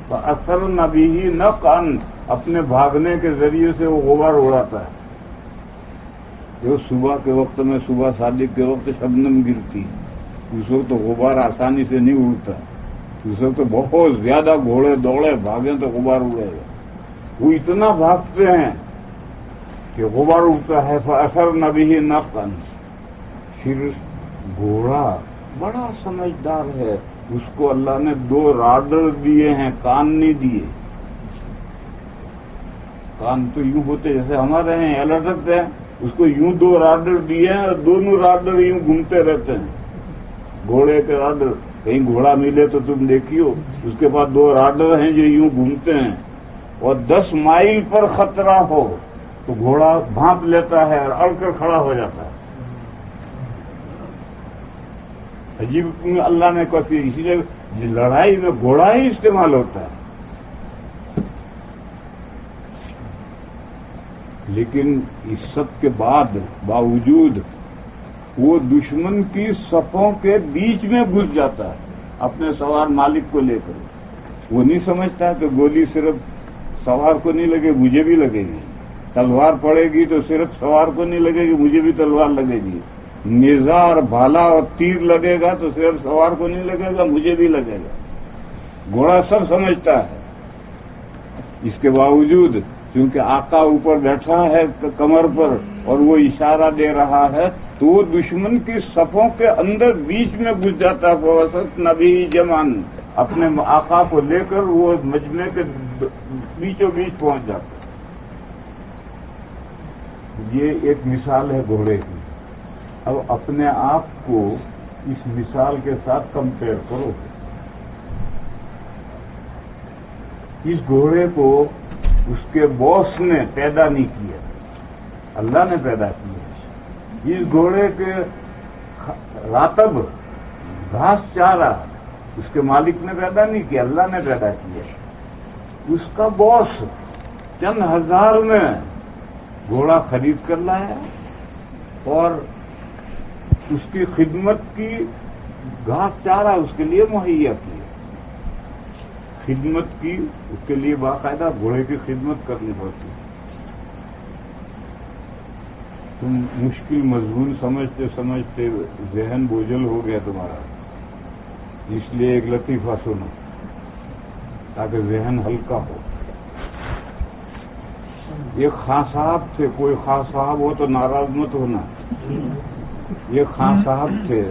فَأَثَرْنَ بِهِ نَقْعًا، اپنے بھاگنے کے ذریعے سے وہ غبار اڑاتا ہے۔ جو صبح کے وقت میں، صبح صادق کے وقت شبنم گرتی، اس وقت غبار آسانی سے نہیں اڑتا، اس وقت بہت زیادہ گھوڑے دوڑے بھاگیں تو غبار اڑے گا۔ وہ اتنا بھاگتے ہیں کہ غبار اڑتا ہے۔ فَأَثَرْنَ بِهِ نَقْعًا، پھر گھوڑا بڑا سمجھدار ہے، اس کو اللہ نے 2 راڈر دیے ہیں، کان نہیں دیے۔ کان تو یوں ہوتے جیسے ہمارے ہیں، الٹت ہیں، اس کو یوں 2 راڈر دیے ہیں اور دونوں راڈر یوں گھومتے رہتے ہیں. گھوڑے کے راڈر، کہیں گھوڑا ملے تو تم دیکھیو، اس کے پاس 2 راڈر ہیں جو یوں گھومتے ہیں، اور 10 مائل پر خطرہ ہو تو گھوڑا بھانپ لیتا ہے اور اڑ کر کھڑا ہو جاتا ہے. عجیب اللہ نے کہتی ہے، اسی لیے لڑائی میں گھوڑا ہی استعمال ہوتا ہے. لیکن اس سب کے باوجود وہ دشمن کی صفوں کے بیچ میں گھس جاتا ہے اپنے سوار مالک کو لے کر. وہ نہیں سمجھتا کہ گولی صرف سوار کو نہیں لگے، مجھے بھی لگے گی. تلوار پڑے گی تو صرف سوار کو نہیں لگے گی، مجھے بھی تلوار لگے گی. نیزہ اور بھالا اور تیر لگے گا تو صرف سوار کو نہیں لگے گا، مجھے بھی لگے گا. گھوڑا سب سمجھتا ہے. اس کے باوجود کیونکہ آقا اوپر بیٹھا ہے کمر پر اور وہ اشارہ دے رہا ہے تو وہ دشمن کی صفوں کے اندر بیچ میں گھس جاتا ہے. فوسط نبی جمان، اپنے آقا کو لے کر وہ مجمع کے بیچوں بیچ پہنچ جاتا ہے. یہ ایک مثال ہے گھوڑے کی. اب اپنے آپ کو اس مثال کے ساتھ کمپیئر کرو. اس گھوڑے کو اس کے باس نے پیدا نہیں کیا، اللہ نے پیدا کیا. اس گھوڑے کے راتب گھاس چارہ اس کے مالک نے پیدا نہیں کیا، اللہ نے پیدا کیا. اس کا باس چند ہزار میں گھوڑا خرید کر لایا اور اس کی خدمت کی گھاس چارہ اس کے لیے مہیا کیا. خدمت کی اس کے لیے باقاعدہ گھوڑے کی خدمت کرنی پڑتی. تم مشکل مضمون سمجھتے سمجھتے ذہن بوجھل ہو گیا تمہارا، اس لیے ایک لطیفہ سنو تاکہ ذہن ہلکا ہو. یہ خاں صاحب تھے، کوئی خاں صاحب ہو تو ناراض مت ہونا. یہ خاں صاحب تھے،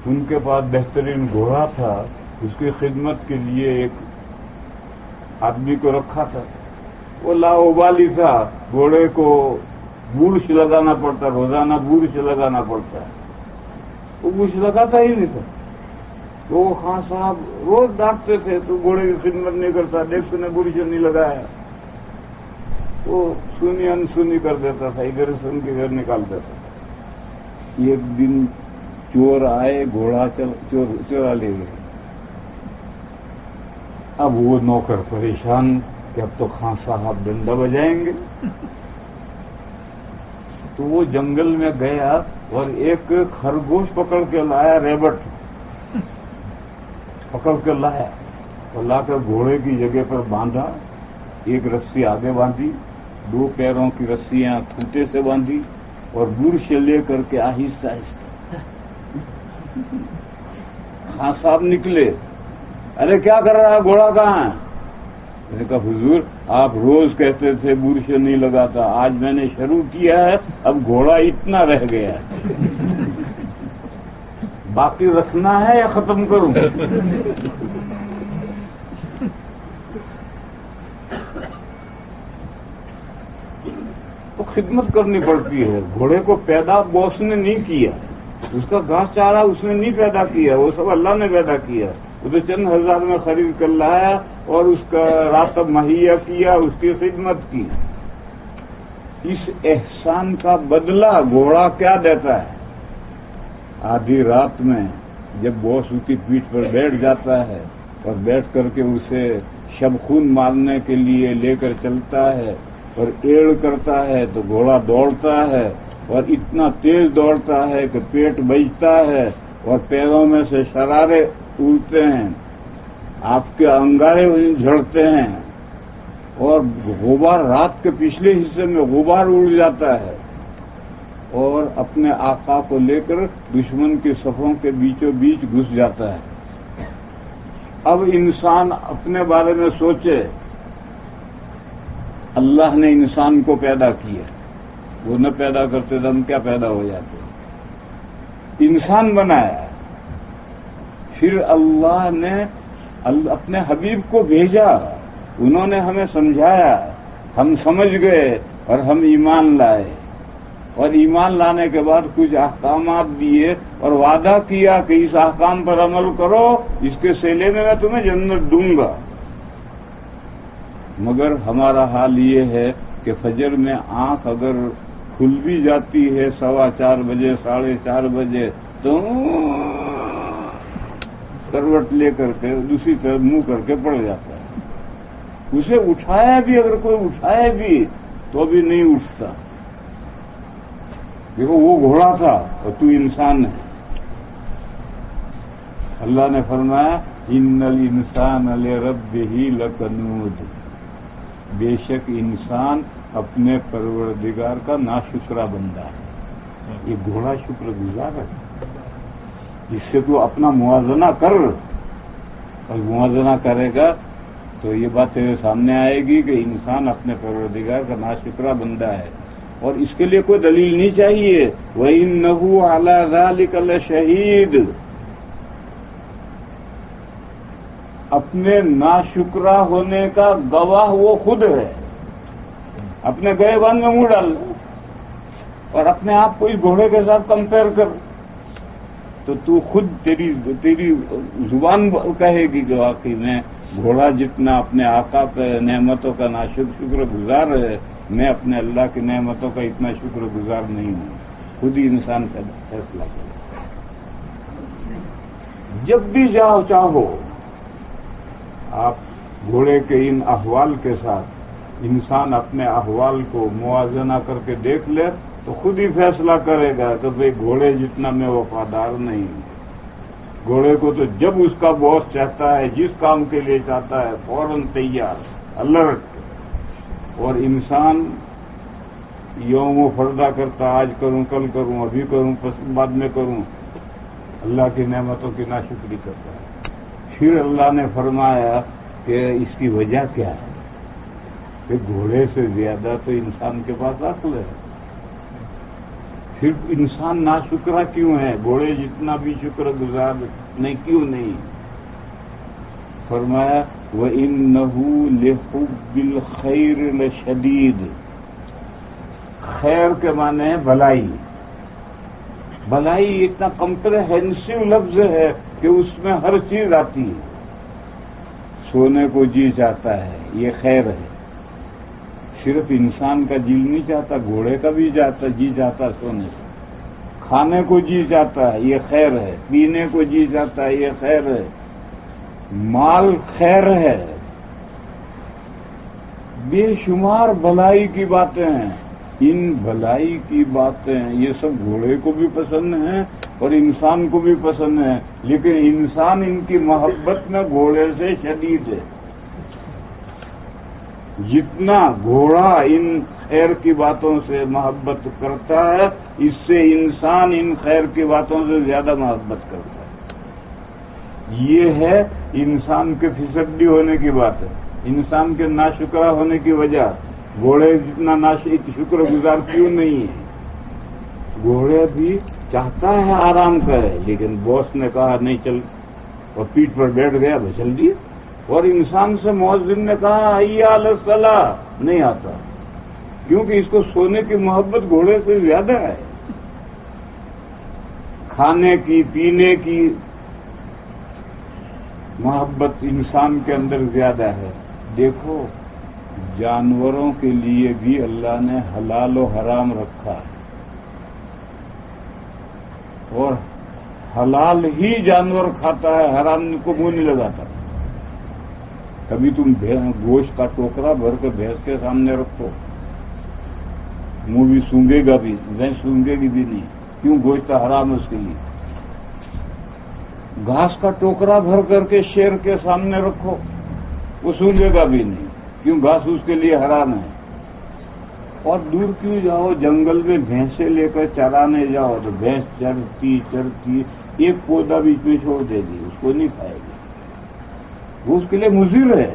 ان کے پاس بہترین گھوڑا تھا. اس کی خدمت کے لیے ایک آدمی کو رکھا تھا. وہ لاؤبالی تھا، گھوڑے کو بورش لگانا پڑتا، روزانہ بورش لگانا پڑتا. وہ بورش لگاتا ہی نہیں تھا. تو وہ خان صاحب روز ڈانٹتے تھے تو گھوڑے کی خدمت نہیں کرتا، دیکھ تو نے بورش نہیں لگایا. وہ سنی انسنی کر دیتا تھا، ادھر سے ان کے گھر نکال دیتا تھا. ایک دن چور آئے، گھوڑا چورا لے گئے. اب وہ نوکر پریشان کہ اب تو خان صاحب ڈنڈا بجائیں گے. تو وہ جنگل میں گیا اور ایک خرگوش پکڑ کے لایا، ریبٹ پکڑ کے لایا اور لا کر گھوڑے کی جگہ پر باندھا. ایک رسی آگے باندھی، 2 پیروں کی رسیاں کھوٹے سے باندھی اور برش لے کر کے آہستہ آہستہ خان صاحب نکلے. ارے کیا کر رہا ہے، گھوڑا کہاں ہے؟ میں نے کہا حضور آپ روز کہتے تھے برش نہیں لگاتا، آج میں نے شروع کیا ہے، اب گھوڑا اتنا رہ گیا ہے، باقی رکھنا ہے یا ختم کروں؟ تو خدمت کرنی پڑتی ہے. گھوڑے کو پیدا باس نے نہیں کیا، اس کا گھاس چارہ اس نے نہیں پیدا کیا، وہ سب اللہ نے پیدا کیا. وہ تو چند ہزار میں خرید کر لایا اور اس کا راتب مہیا کیا، اس کی خدمت کی. اس احسان کا بدلہ گھوڑا کیا دیتا ہے؟ آدھی رات میں جب باس اس کی پیٹھ پر بیٹھ جاتا ہے اور بیٹھ کر کے اسے شب خون مارنے کے لیے لے کر چلتا ہے اور ایڑ کرتا ہے تو گھوڑا دوڑتا ہے اور اتنا تیز دوڑتا ہے کہ پیٹ بجتا ہے اور پیروں میں سے شرارے اڑتے ہیں، آپ کے انگارے جھڑتے ہیں اور غبار رات کے پچھلے حصے میں غبار اڑ جاتا ہے اور اپنے آقا کو لے کر دشمن کے صفوں کے بیچوں بیچ گھس جاتا ہے. اب انسان اپنے بارے میں سوچے، اللہ نے انسان کو پیدا کیا، وہ نہ پیدا کرتے تو ہم کیا پیدا ہو جاتے. انسان بنایا، پھر اللہ نے اپنے حبیب کو بھیجا، انہوں نے ہمیں سمجھایا ہم سمجھ گئے اور ہم ایمان لائے، اور ایمان لانے کے بعد کچھ احکامات دیے اور وعدہ کیا کہ اس احکام پر عمل کرو، اس کے صلے میں تمہیں جنت دوں گا۔ مگر ہمارا حال یہ ہے کہ فجر میں آنکھ اگر کھل بھی جاتی ہے 4:15 بجے 4:30 بجے تو کروٹ لے کر کے دوسری طرف منہ کر کے پڑ جاتا ہے۔ اسے اٹھایا بھی، اگر کوئی اٹھائے بھی تو بھی نہیں اٹھتا۔ دیکھو وہ گھوڑا تھا اور تو انسان ہے۔ اللہ نے فرمایا ان الانسان لربہ لکنود، بے شک انسان اپنے پروردگار کا ناشکرا بندہ ہے۔ یہ گھوڑا شکر گزار ہے، اس سے تو اپنا موازنہ کر، اور موازنہ کرے گا تو یہ بات تیرے سامنے آئے گی کہ انسان اپنے پروردگار کا ناشکرا بندہ ہے، اور اس کے لیے کوئی دلیل نہیں چاہیے۔ وَإِنَّهُ عَلَى ذَلِكَ لَشَهِيدٌ، اپنے ناشکرا ہونے کا گواہ وہ خود ہے۔ اپنے گئے بان میں منہ ڈال اور اپنے آپ کو اس گھوڑے کے ساتھ کمپیئر کر تو تو خود تیری زبان کہے گی کہ واقعی میں گھوڑا جتنا اپنے آقا کے نعمتوں کا شکر گزار ہے، میں اپنے اللہ کی نعمتوں کا اتنا شکر گزار نہیں ہوں۔ خود ہی انسان کا فیصلہ کرے۔ جب بھی جاؤ چاہو آپ گھوڑے کے ان احوال کے ساتھ انسان اپنے احوال کو موازنہ کر کے دیکھ لے تو خود ہی فیصلہ کرے گا کہ بھئی گھوڑے جتنا میں وفادار نہیں ہوں۔ گھوڑے کو تو جب اس کا باس چاہتا ہے، جس کام کے لیے چاہتا ہے، فوراً تیار، الرٹ، اور انسان یوم و فردا کرتا، آج کروں کل کروں ابھی کروں بعد میں کروں، اللہ کی نعمتوں کی ناشکری کرتا ہے۔ پھر اللہ نے فرمایا کہ اس کی وجہ کیا ہے کہ گھوڑے سے زیادہ تو انسان کے پاس عقل ہے۔ پھر انسان ناشکرا کیوں ہے؟ گھوڑے جتنا بھی شکر گزار نہیں کیوں نہیں؟ فرمایا وَإِنَّهُ لِحُبِّ الْخَيْرِ لَشَدِيدٌ، خیر کے معنی ہے بھلائی۔ بھلائی اتنا کمپریہنسو لفظ ہے کہ اس میں ہر چیز آتی ہے۔ سونے کو جی چاہتا ہے، یہ خیر ہے۔ صرف انسان کا جی نہیں چاہتا، گھوڑے کا بھی جی چاہتا سونے سے۔ کھانے کو جی چاہتا ہے، یہ خیر ہے۔ پینے کو جی چاہتا ہے، یہ خیر ہے۔ مال خیر ہے۔ بے شمار بھلائی کی باتیں ہیں۔ ان بھلائی کی باتیں یہ سب گھوڑے کو بھی پسند ہیں اور انسان کو بھی پسند ہیں، لیکن انسان ان کی محبت میں گھوڑے سے شدید ہے۔ جتنا گھوڑا ان خیر کی باتوں سے محبت کرتا ہے، اس سے انسان ان خیر کی باتوں سے زیادہ محبت کرتا ہے۔ یہ ہے انسان کے فیصدی ہونے کی بات ہے، انسان کے ناشکرا ہونے کی وجہ۔ گھوڑے جتنا شکر گزار کیوں نہیں ہے؟ گھوڑے بھی چاہتا ہے آرام کرے، لیکن باس نے کہا نہیں چل، اور پیٹھ پر بیٹھ گیا بس چل دیے۔ اور انسان سے مؤذن نے کہا حی علی الصلاۃ، نہیں آتا، کیونکہ اس کو سونے کی محبت گھوڑے سے زیادہ ہے۔ کھانے کی پینے کی محبت انسان کے اندر زیادہ ہے۔ دیکھو جانوروں کے لیے بھی اللہ نے حلال و حرام رکھا ہے، اور حلال ہی جانور کھاتا ہے، حرام کو منہ نہیں لگاتا۔ کبھی تم گوشت کا ٹوکرا بھر کے بھینس کے سامنے رکھو، منہ بھی سونگے گا بھی، بھینس سونگے گی بھی نہیں، کیوں؟ گوشت حرام ہے اس کے لیے۔ گھاس کا ٹوکرا بھر کر کے شیر کے سامنے رکھو، وہ سونگے گا بھی نہیں، کیوں؟ گھاس اس کے لیے حرام ہے۔ اور دور کیوں جاؤ، جنگل میں بھینسیں لے کر چرانے جاؤ تو بھینس چرتی ایک پودا بیچ میں چھوڑ دے گی، اس کو نہیں کھائے گی، وہ اس کے لیے مضر ہے۔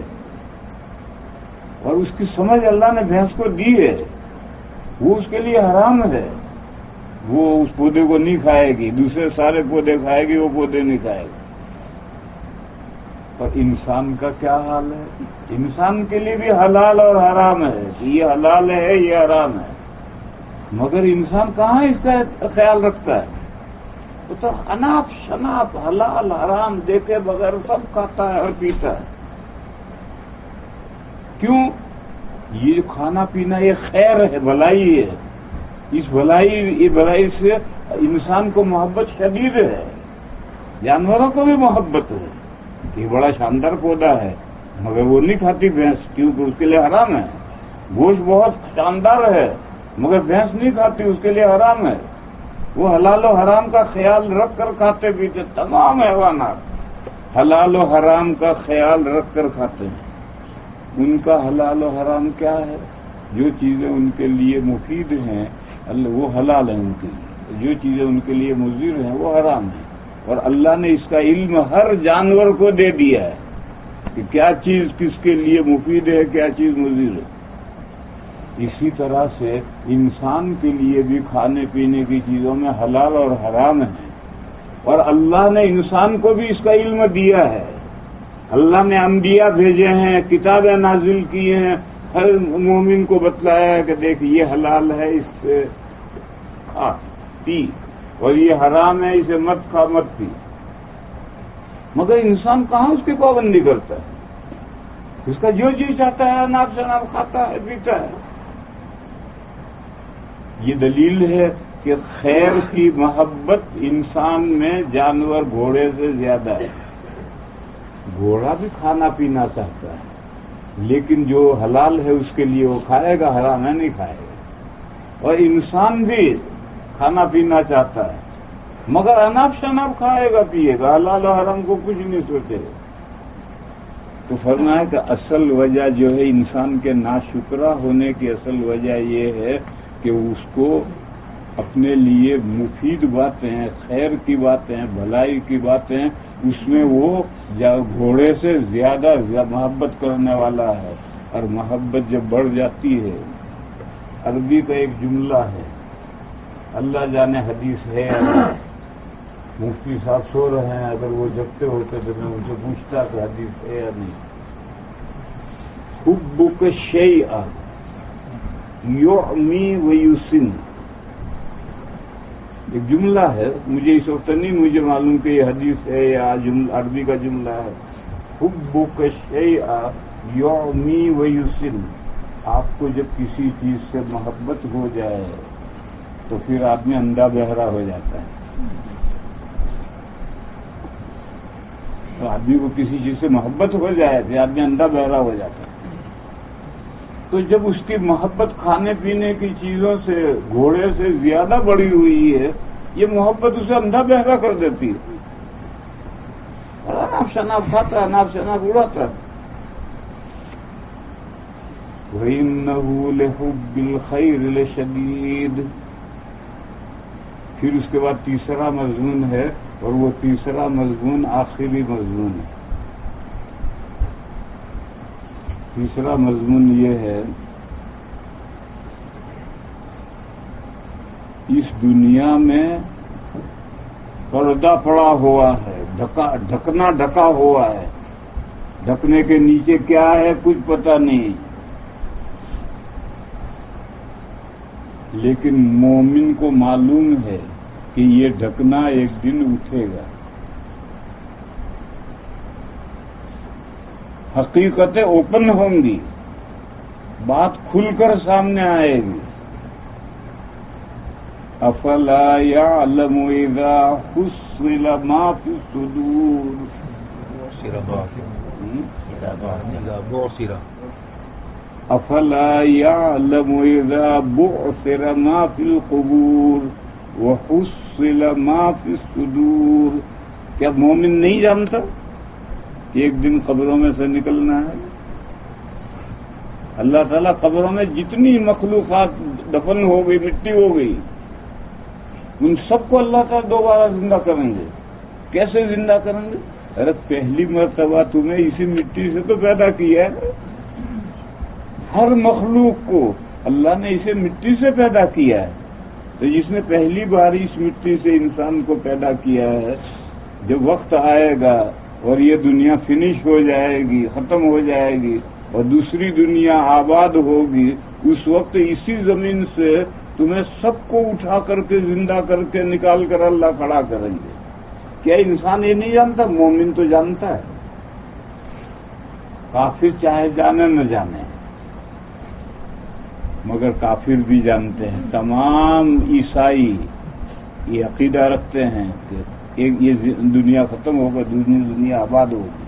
اور اس کی سمجھ اللہ نے بھینس کو دی ہے، وہ اس کے لیے حرام ہے، وہ اس پودے کو نہیں کھائے گی، دوسرے سارے پودے کھائے گی، وہ پودے نہیں کھائے گی۔ اور انسان کا کیا حال ہے؟ انسان کے لیے بھی حلال اور حرام ہے کہ یہ حلال ہے یہ حرام ہے، مگر انسان کہاں اس کا خیال رکھتا ہے؟ وہ تو اناپ شناپ حلال حرام دیکھے بغیر سب کھاتا ہے اور پیتا ہے۔ کیوں؟ یہ جو کھانا پینا یہ خیر ہے، بھلائی ہے، اس بھلائی سے انسان کو محبت شدید ہے، جانوروں کو بھی محبت ہے۔ یہ بڑا شاندار پودا ہے مگر وہ نہیں کھاتی بھینس، کیونکہ اس کے لیے حرام ہے۔ گوشت بہت شاندار ہے مگر بھینس نہیں کھاتی، اس کے لیے حرام ہے۔ وہ حلال و حرام کا خیال رکھ کر کھاتے پیتے، تمام حیوانات حلال و حرام کا خیال رکھ کر کھاتے ہیں۔ ان کا حلال و حرام کیا ہے؟ جو چیزیں ان کے لیے مفید ہیں وہ حلال ہیں ان کے لیے، جو چیزیں ان کے لیے مضر ہیں وہ حرام ہیں۔ اور اللہ نے اس کا علم ہر جانور کو دے دیا ہے کہ کیا چیز کس کے لیے مفید ہے، کیا چیز مضر ہے۔ اسی طرح سے انسان کے لیے بھی کھانے پینے کی چیزوں میں حلال اور حرام ہے، اور اللہ نے انسان کو بھی اس کا علم دیا ہے۔ اللہ نے انبیاء بھیجے ہیں، کتابیں نازل کی ہیں، ہر مومن کو بتلایا ہے کہ دیکھ یہ حلال ہے اس سے کھا پی، اور یہ حرام ہے اسے مت کھا مت پی، مگر انسان کہاں اس کی پابندی کرتا ہے؟ اس کا جو جی چاہتا ہے اناپ شناپ کھاتا ہے پیتا ہے۔ یہ دلیل ہے کہ خیر کی محبت انسان میں جانور گھوڑے سے زیادہ ہے۔ گھوڑا بھی کھانا پینا چاہتا ہے لیکن جو حلال ہے اس کے لیے وہ کھائے گا، حرام ہے نہیں کھائے گا۔ اور انسان بھی کھانا پینا چاہتا ہے مگر اناپ شناپ کھائے گا پیے گا، حلال و حرام کو کچھ نہیں سوچے گا۔ تو فرمایا کہ اصل وجہ جو ہے انسان کے ناشکرا ہونے کی اصل وجہ یہ ہے کہ اس کو اپنے لیے مفید باتیں، خیر کی باتیں، بھلائی کی باتیں، اس میں وہ گھوڑے سے زیادہ محبت کرنے والا ہے، اور محبت جب بڑھ جاتی ہے۔ عربی کا ایک جملہ ہے، اللہ جانے حدیث ہے یا نہیں۔ مفتی صاحب سو رہے ہیں، اگر وہ جگتے ہوتے تو میں ان سے پوچھتا کہ حدیث ہے یا نہیں۔ حبک شیء یعمی ویسن، ایک جملہ ہے، مجھے اس وقت نہیں مجھے معلوم کہ یہ حدیث ہے یا عربی کا جملہ ہے۔ حبک شیء یعمی ویسن، آپ کو جب کسی چیز سے محبت ہو جائے تو پھر آدمی اندھا بہرا ہو جاتا ہے۔ تو آدمی کو کسی چیز سے محبت ہو جائے تو آدمی اندھا بہرا ہو جاتا ہے۔ تو جب اس کی محبت کھانے پینے کی چیزوں سے گھوڑے سے زیادہ بڑی ہوئی ہے، یہ محبت اسے اندھا بہرا کر دیتی ہے، اناپ شناپ کھاتا ہے، اناپ شناپ اڑاتا ہے۔ وَإِنَّهُ لِحُبِّ الْخَيْرِ لَشَدِيدٌ۔ پھر اس کے بعد تیسرا مضمون ہے، اور وہ تیسرا مضمون آخری مضمون ہے۔ تیسرا مضمون یہ ہے، اس دنیا میں پردہ پڑا ہوا ہے، ڈھکنا ڈھکا ہوا ہے، ڈھکنے کے نیچے کیا ہے کچھ پتہ نہیں، لیکن مومن کو معلوم ہے کہ یہ ڈھکنا ایک دن اٹھے گا، حقیقتیں اوپن ہوں گی، بات کھل کر سامنے آئے گی۔ افلا يعلم اذا حصل ما في الصدور، افلا يعلم اذا بعثر ما في القبور وحصل ما في الصدور۔ کیا مومن نہیں جانتا کہ ایک دن قبروں میں سے نکلنا ہے؟ اللہ تعالیٰ قبروں میں جتنی مخلوقات دفن ہو گئی، مٹی ہو گئی، ان سب کو اللہ تعالیٰ دوبارہ زندہ کریں گے۔ کیسے زندہ کریں گے؟ ارے پہلی مرتبہ تمہیں اسی مٹی سے تو پیدا کیا ہے، ہر مخلوق کو اللہ نے اسے مٹی سے پیدا کیا ہے۔ تو جس نے پہلی بار اس مٹی سے انسان کو پیدا کیا ہے، جب وقت آئے گا اور یہ دنیا فنش ہو جائے گی، ختم ہو جائے گی اور دوسری دنیا آباد ہوگی، اس وقت اسی زمین سے تمہیں سب کو اٹھا کر کے زندہ کر کے نکال کر اللہ کھڑا کریں گے۔ کیا انسان یہ نہیں جانتا؟ مومن تو جانتا ہے، کافر چاہے جانے نہ جانے، مگر کافر بھی جانتے ہیں۔ تمام عیسائی یہ عقیدہ رکھتے ہیں کہ یہ دنیا ختم ہوگا، دنیا آباد ہوگی۔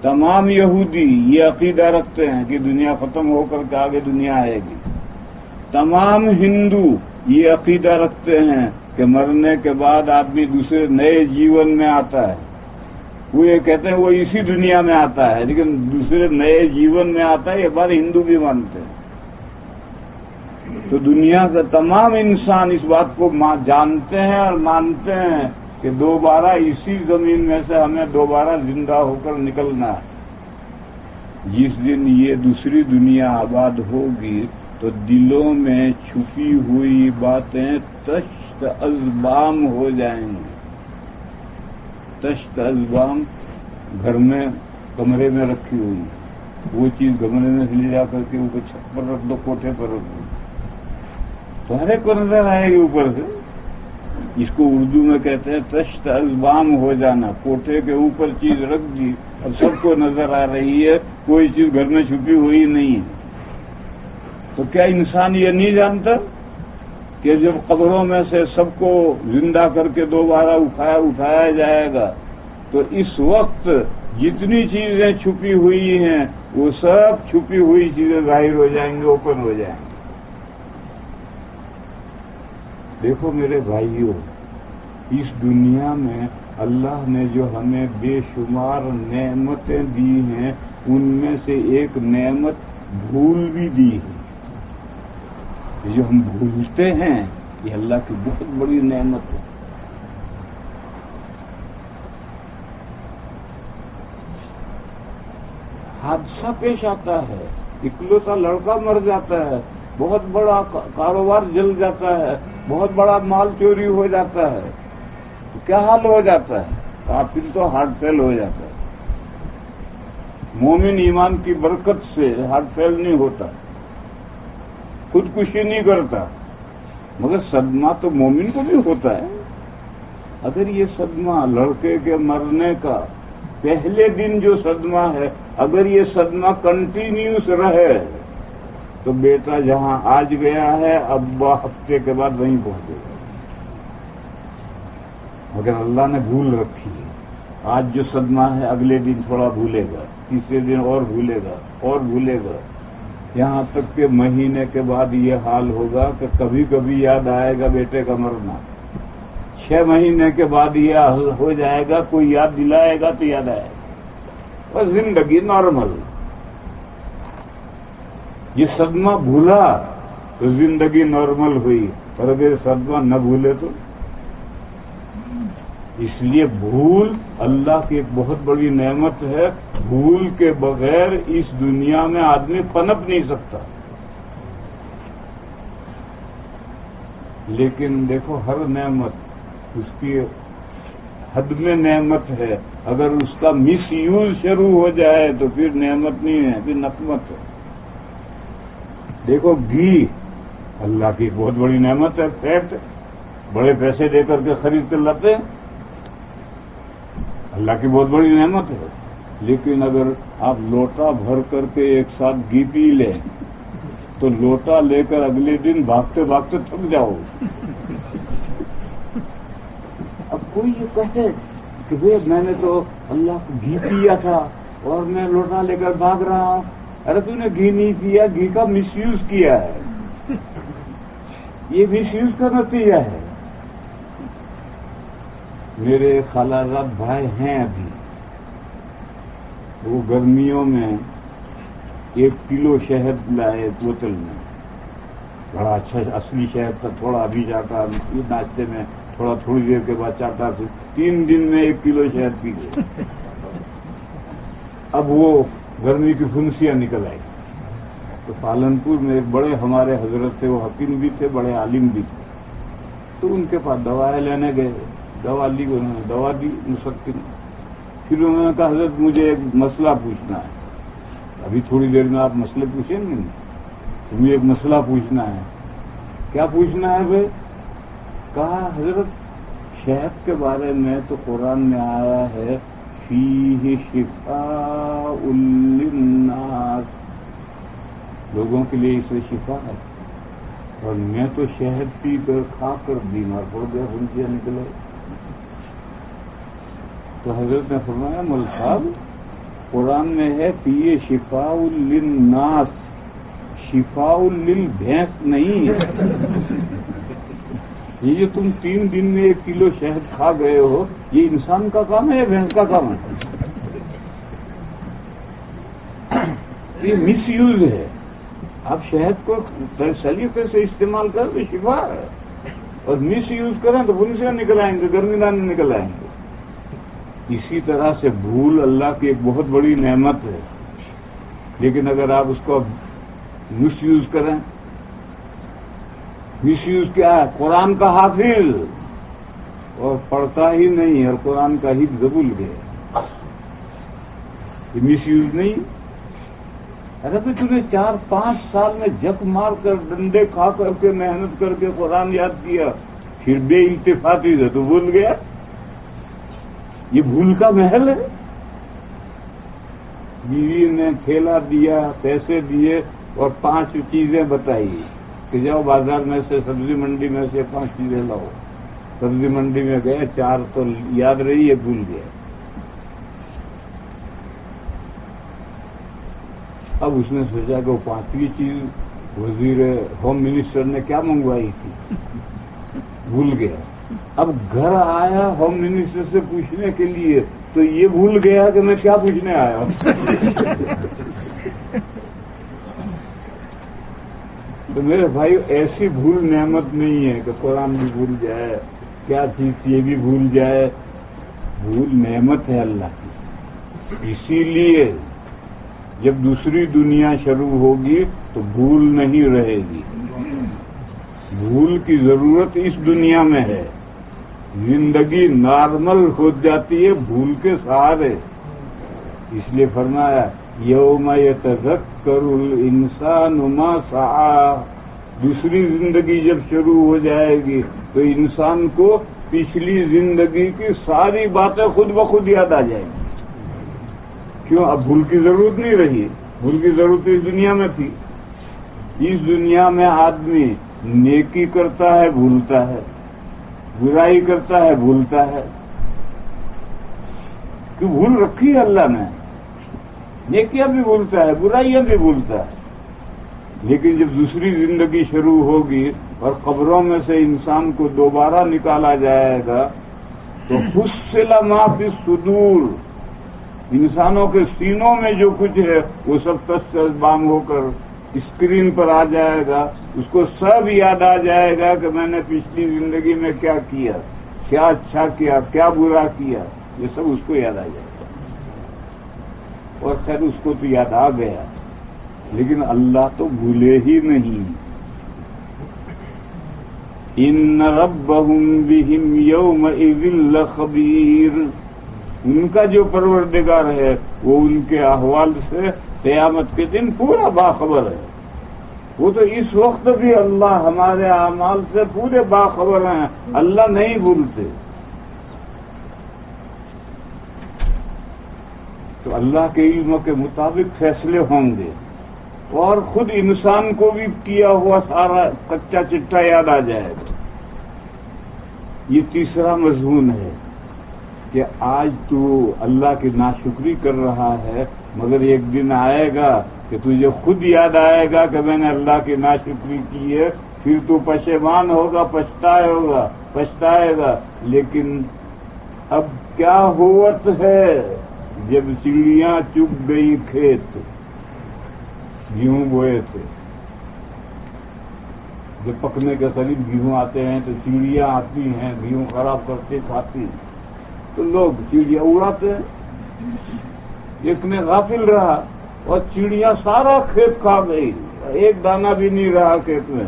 تمام یہودی یہ عقیدہ رکھتے ہیں کہ دنیا ختم ہو کر کے آگے دنیا آئے گی۔ تمام ہندو یہ عقیدہ رکھتے ہیں کہ مرنے کے بعد آدمی دوسرے نئے جیون میں آتا ہے۔ وہ یہ کہتے ہیں وہ اسی دنیا میں آتا ہے، لیکن دوسرے نئے جیون میں آتا ہے، یہ بات ہندو بھی مانتے ہیں۔ تو دنیا کا تمام انسان اس بات کو جانتے ہیں اور مانتے ہیں کہ دوبارہ اسی زمین میں سے ہمیں دوبارہ زندہ ہو کر نکلنا ہے۔ جس دن یہ دوسری دنیا آباد ہوگی تو دلوں میں چھپی ہوئی باتیں تشت ازبام ہو جائیں گی۔ تشت ازبام گھر میں کمرے میں رکھی ہوئی، وہ چیز کمرے میں سے لے جا کر کے اوپر چھت پر رکھ دو، کوٹھے پر رکھ دو، تو ہر ایک کو نظر آئے گی اوپر سے۔ اس کو اردو میں کہتے ہیں تشت ازبام ہو جانا۔ کوٹھے کے اوپر چیز رکھ دی، اب سب کو نظر آ رہی ہے، کوئی چیز گھر میں چھپی ہوئی نہیں ہے۔ تو کیا انسان یہ نہیں جانتا کہ جب قبروں میں سے سب کو زندہ کر کے دوبارہ اٹھایا جائے گا تو اس وقت جتنی چیزیں چھپی ہوئی ہیں وہ سب چھپی ہوئی چیزیں ظاہر ہو جائیں گی، اوپن ہو جائیں گی۔ دیکھو میرے بھائیوں، اس دنیا میں اللہ نے جو ہمیں بے شمار نعمتیں دی ہیں، ان میں سے ایک نعمت بھول بھی دی ہے۔ جو ہم بھولتے ہیں یہ اللہ کی بہت بڑی نعمت ہے۔ حادثہ پیش آتا ہے، اکلوتا لڑکا مر جاتا ہے، بہت بڑا کاروبار جل جاتا ہے، بہت بڑا مال چوری ہو جاتا ہے، کیا حال ہو جاتا ہے؟ کافر تو ہارٹ فیل ہو جاتا ہے۔ مومن ایمان کی برکت سے ہارٹ فیل نہیں ہوتا، خودکشی نہیں کرتا، مگر صدمہ تو مومن کو بھی ہوتا ہے۔ اگر یہ صدمہ لڑکے کے مرنے کا پہلے دن جو صدمہ ہے، اگر یہ صدمہ کنٹینیوس رہے تو بیٹا جہاں آج گیا ہے ابا ہفتے کے بعد وہیں پہنچے گا۔ مگر اللہ نے بھول رکھی ہے، آج جو صدمہ ہے اگلے دن تھوڑا بھولے گا، تیسرے دن اور بھولے گا اور بھولے گا، یہاں تک کہ مہینے کے بعد یہ حال ہوگا کہ کبھی کبھی یاد آئے گا بیٹے کا مرنا، 6 مہینے کے بعد یہ ہو جائے گا، کوئی یاد دلائے گا تو یاد آئے گا، اور زندگی نارمل۔ یہ صدمہ بھولا تو زندگی نارمل ہوئی، اور اگر صدمہ نہ بھولے تو اس لیے بھول اللہ کی ایک بہت بڑی نعمت ہے۔ بھول کے بغیر اس دنیا میں آدمی پنپ نہیں سکتا۔ لیکن دیکھو ہر نعمت اس کی حد میں نعمت ہے، اگر اس کا مس یوز شروع ہو جائے تو پھر نعمت نہیں ہے، پھر نقمت ہے۔ دیکھو گھی اللہ کی بہت بڑی نعمت ہے، فیٹ بڑے پیسے دے کر کے خرید کر لاتے ہیں، اللہ کی بہت بڑی نعمت ہے۔ لیکن اگر آپ لوٹا بھر کر کے ایک ساتھ گھی پی لیں تو لوٹا لے کر اگلے دن بھاگتے بھاگتے تھک جاؤ۔ اب کوئی یہ کہے کہ بھئی میں نے تو اللہ کو گھی پیا تھا اور میں لوٹا لے کر بھاگ رہا ہوں۔ ارے تو نے گھی نہیں پیا، گھی کا مس یوز کیا ہے، یہ مس یوز کا نتیجہ ہے۔ میرے خالہ زاد بھائی ہیں ابھی، وہ گرمیوں میں 1 کلو شہد لائے بوتل میں، بڑا اچھا اصلی شہد تھا، تھوڑا ابھی جاتا ناشتے میں، تھوڑی دیر کے بعد چاہتا تھا، 3 دن میں 1 کلو شہد پی گئے۔ اب وہ گرمی کی پھنسیاں نکل آئی۔ تو پالنپور میں ایک بڑے ہمارے حضرت تھے، وہ حکیم بھی تھے، بڑے عالم بھی تھے، تو ان کے پاس دوائیں لینے گئے، دوا لی، انہوں نے دوا دی مسکن، پھر انہوں نے کہا حضرت مجھے ایک مسئلہ پوچھنا ہے. ابھی تھوڑی دیر میں آپ مسئلے پوچھیں گے تو مجھے ایک مسئلہ پوچھنا ہے. کیا پوچھنا ہے بھائی؟ کہا حضرت شہد کے بارے میں تو قرآن میں آیا ہے فیہ شفاء للناس، لوگوں کے لیے اس سے شفا ہے، اور میں تو شہد پی کر کھا کر بیمار پڑ گیا، ہنسیاں نکلے. تو حضرت نے فرمایا مول صاحب قرآن میں ہے فیہ شفاء للناس، شفاء للبھینس نہیں ہے. یہ جو تم 3 دن میں 1 کلو شہد کھا گئے ہو، یہ انسان کا کام ہے یا بھینس کا کام ہے؟ یہ مس یوز ہے. آپ شہد کو سلیقے سے استعمال کریں تو شفا ہے، اور مس یوز کریں تو پھنسیاں نکل آئیں گے، گرمی دانے نکل آئیں گے. اسی طرح سے بھول اللہ کی ایک بہت بڑی نعمت ہے، لیکن اگر آپ اس کو مس یوز کریں. مس یوز کیا ہے؟ قرآن کا حافظ اور پڑھتا ہی نہیں، اور قرآن کا حفظ بھول گئے. یہ مس یوز نہیں. اگر تو تمہیں 4-5 سال میں جک مار کر ڈنڈے کھا کر کے محنت کر کے قرآن یاد کیا، پھر بے التفاتی سے تو بھول گیا. یہ بھول کا محل ہے. بیوی نے کھیلا دیا، پیسے دیے اور 5 چیزیں بتائی کہ جاؤ بازار میں سے سبزی منڈی میں سے 5 چیزیں لاؤ. سبزی منڈی میں گئے، 4 تو یاد رہی، یہ بھول گیا. اب اس نے سوچا کہ وہ 5ویں چیز وزیر ہوم منسٹر نے کیا منگوائی تھی، بھول گیا. اب گھر آیا ہوم منسٹر سے پوچھنے کے لیے تو یہ بھول گیا کہ میں کیا پوچھنے آیا ہوں. تو میرے بھائی ایسی بھول نعمت نہیں ہے کہ قرآن بھی بھول جائے، کیا چیز یہ بھی بھول جائے. بھول نعمت ہے اللہ کی. اسی لیے جب دوسری دنیا شروع ہوگی تو بھول نہیں رہے گی. بھول کی ضرورت اس دنیا میں ہے. زندگی نارمل ہو جاتی ہے بھول کے سہارے. اس لیے فرمایا یوم یتذکر الانسان ما سعی. دوسری زندگی جب شروع ہو جائے گی تو انسان کو پچھلی زندگی کی ساری باتیں خود بخود یاد آ جائیں گی. کیوں؟ اب بھول کی ضرورت نہیں رہی. بھول کی ضرورت اس دنیا میں تھی. اس دنیا میں آدمی نیکی کرتا ہے بھولتا ہے، برائی کرتا ہے بھولتا ہے. کہ بھول رکھی ہے اللہ نے. نیکیاں بھی بھولتا ہے، برائیاں بھی بھولتا ہے. لیکن جب دوسری زندگی شروع ہوگی اور قبروں میں سے انسان کو دوبارہ نکالا جائے گا تو حصل ما فی الصدور، انسانوں کے سینوں میں جو کچھ ہے وہ سب تس بام ہو کر اسکرین پر آ جائے گا. اس کو سب یاد آ جائے گا کہ میں نے پچھلی زندگی میں کیا کیا، کیا اچھا کیا، کیا برا کیا. یہ سب اس کو یاد آ جائے گا. اور خیر اس کو تو یاد آ گیا، لیکن اللہ تو بھولے ہی نہیں. ان ربهم بهم یومئذ لخبیر. ان کا جو پروردگار ہے وہ ان کے احوال سے قیامت کے دن پورا باخبر ہے. وہ تو اس وقت بھی اللہ ہمارے اعمال سے پورے باخبر ہیں. اللہ نہیں بھولتے. تو اللہ کے علم کے مطابق فیصلے ہوں گے، اور خود انسان کو بھی کیا ہوا سارا کچا چٹا یاد آ جائے گا. یہ تیسرا مضمون ہے کہ آج تو اللہ کی ناشکری کر رہا ہے، مگر ایک دن آئے گا کہ تجھے خود یاد آئے گا کہ میں نے اللہ کی ناشکری کی ہے. پھر تو پشیمان ہوگا، پچھتائے گا. لیکن اب کیا ہوت ہے جب چڑیاں چگ گئی کھیت. گیہوں بوئے تھے، جب پکنے کے قریب گیہوں آتے ہیں تو چڑیاں آتی ہیں، گیہوں خراب کرتے کھاتی ہیں. تو لوگ چڑیاں اڑاتے ہیں. ایک نے غافل رہا اور چڑیاں سارا کھیت کھا گئی، ایک دانہ بھی نہیں رہا کھیت میں.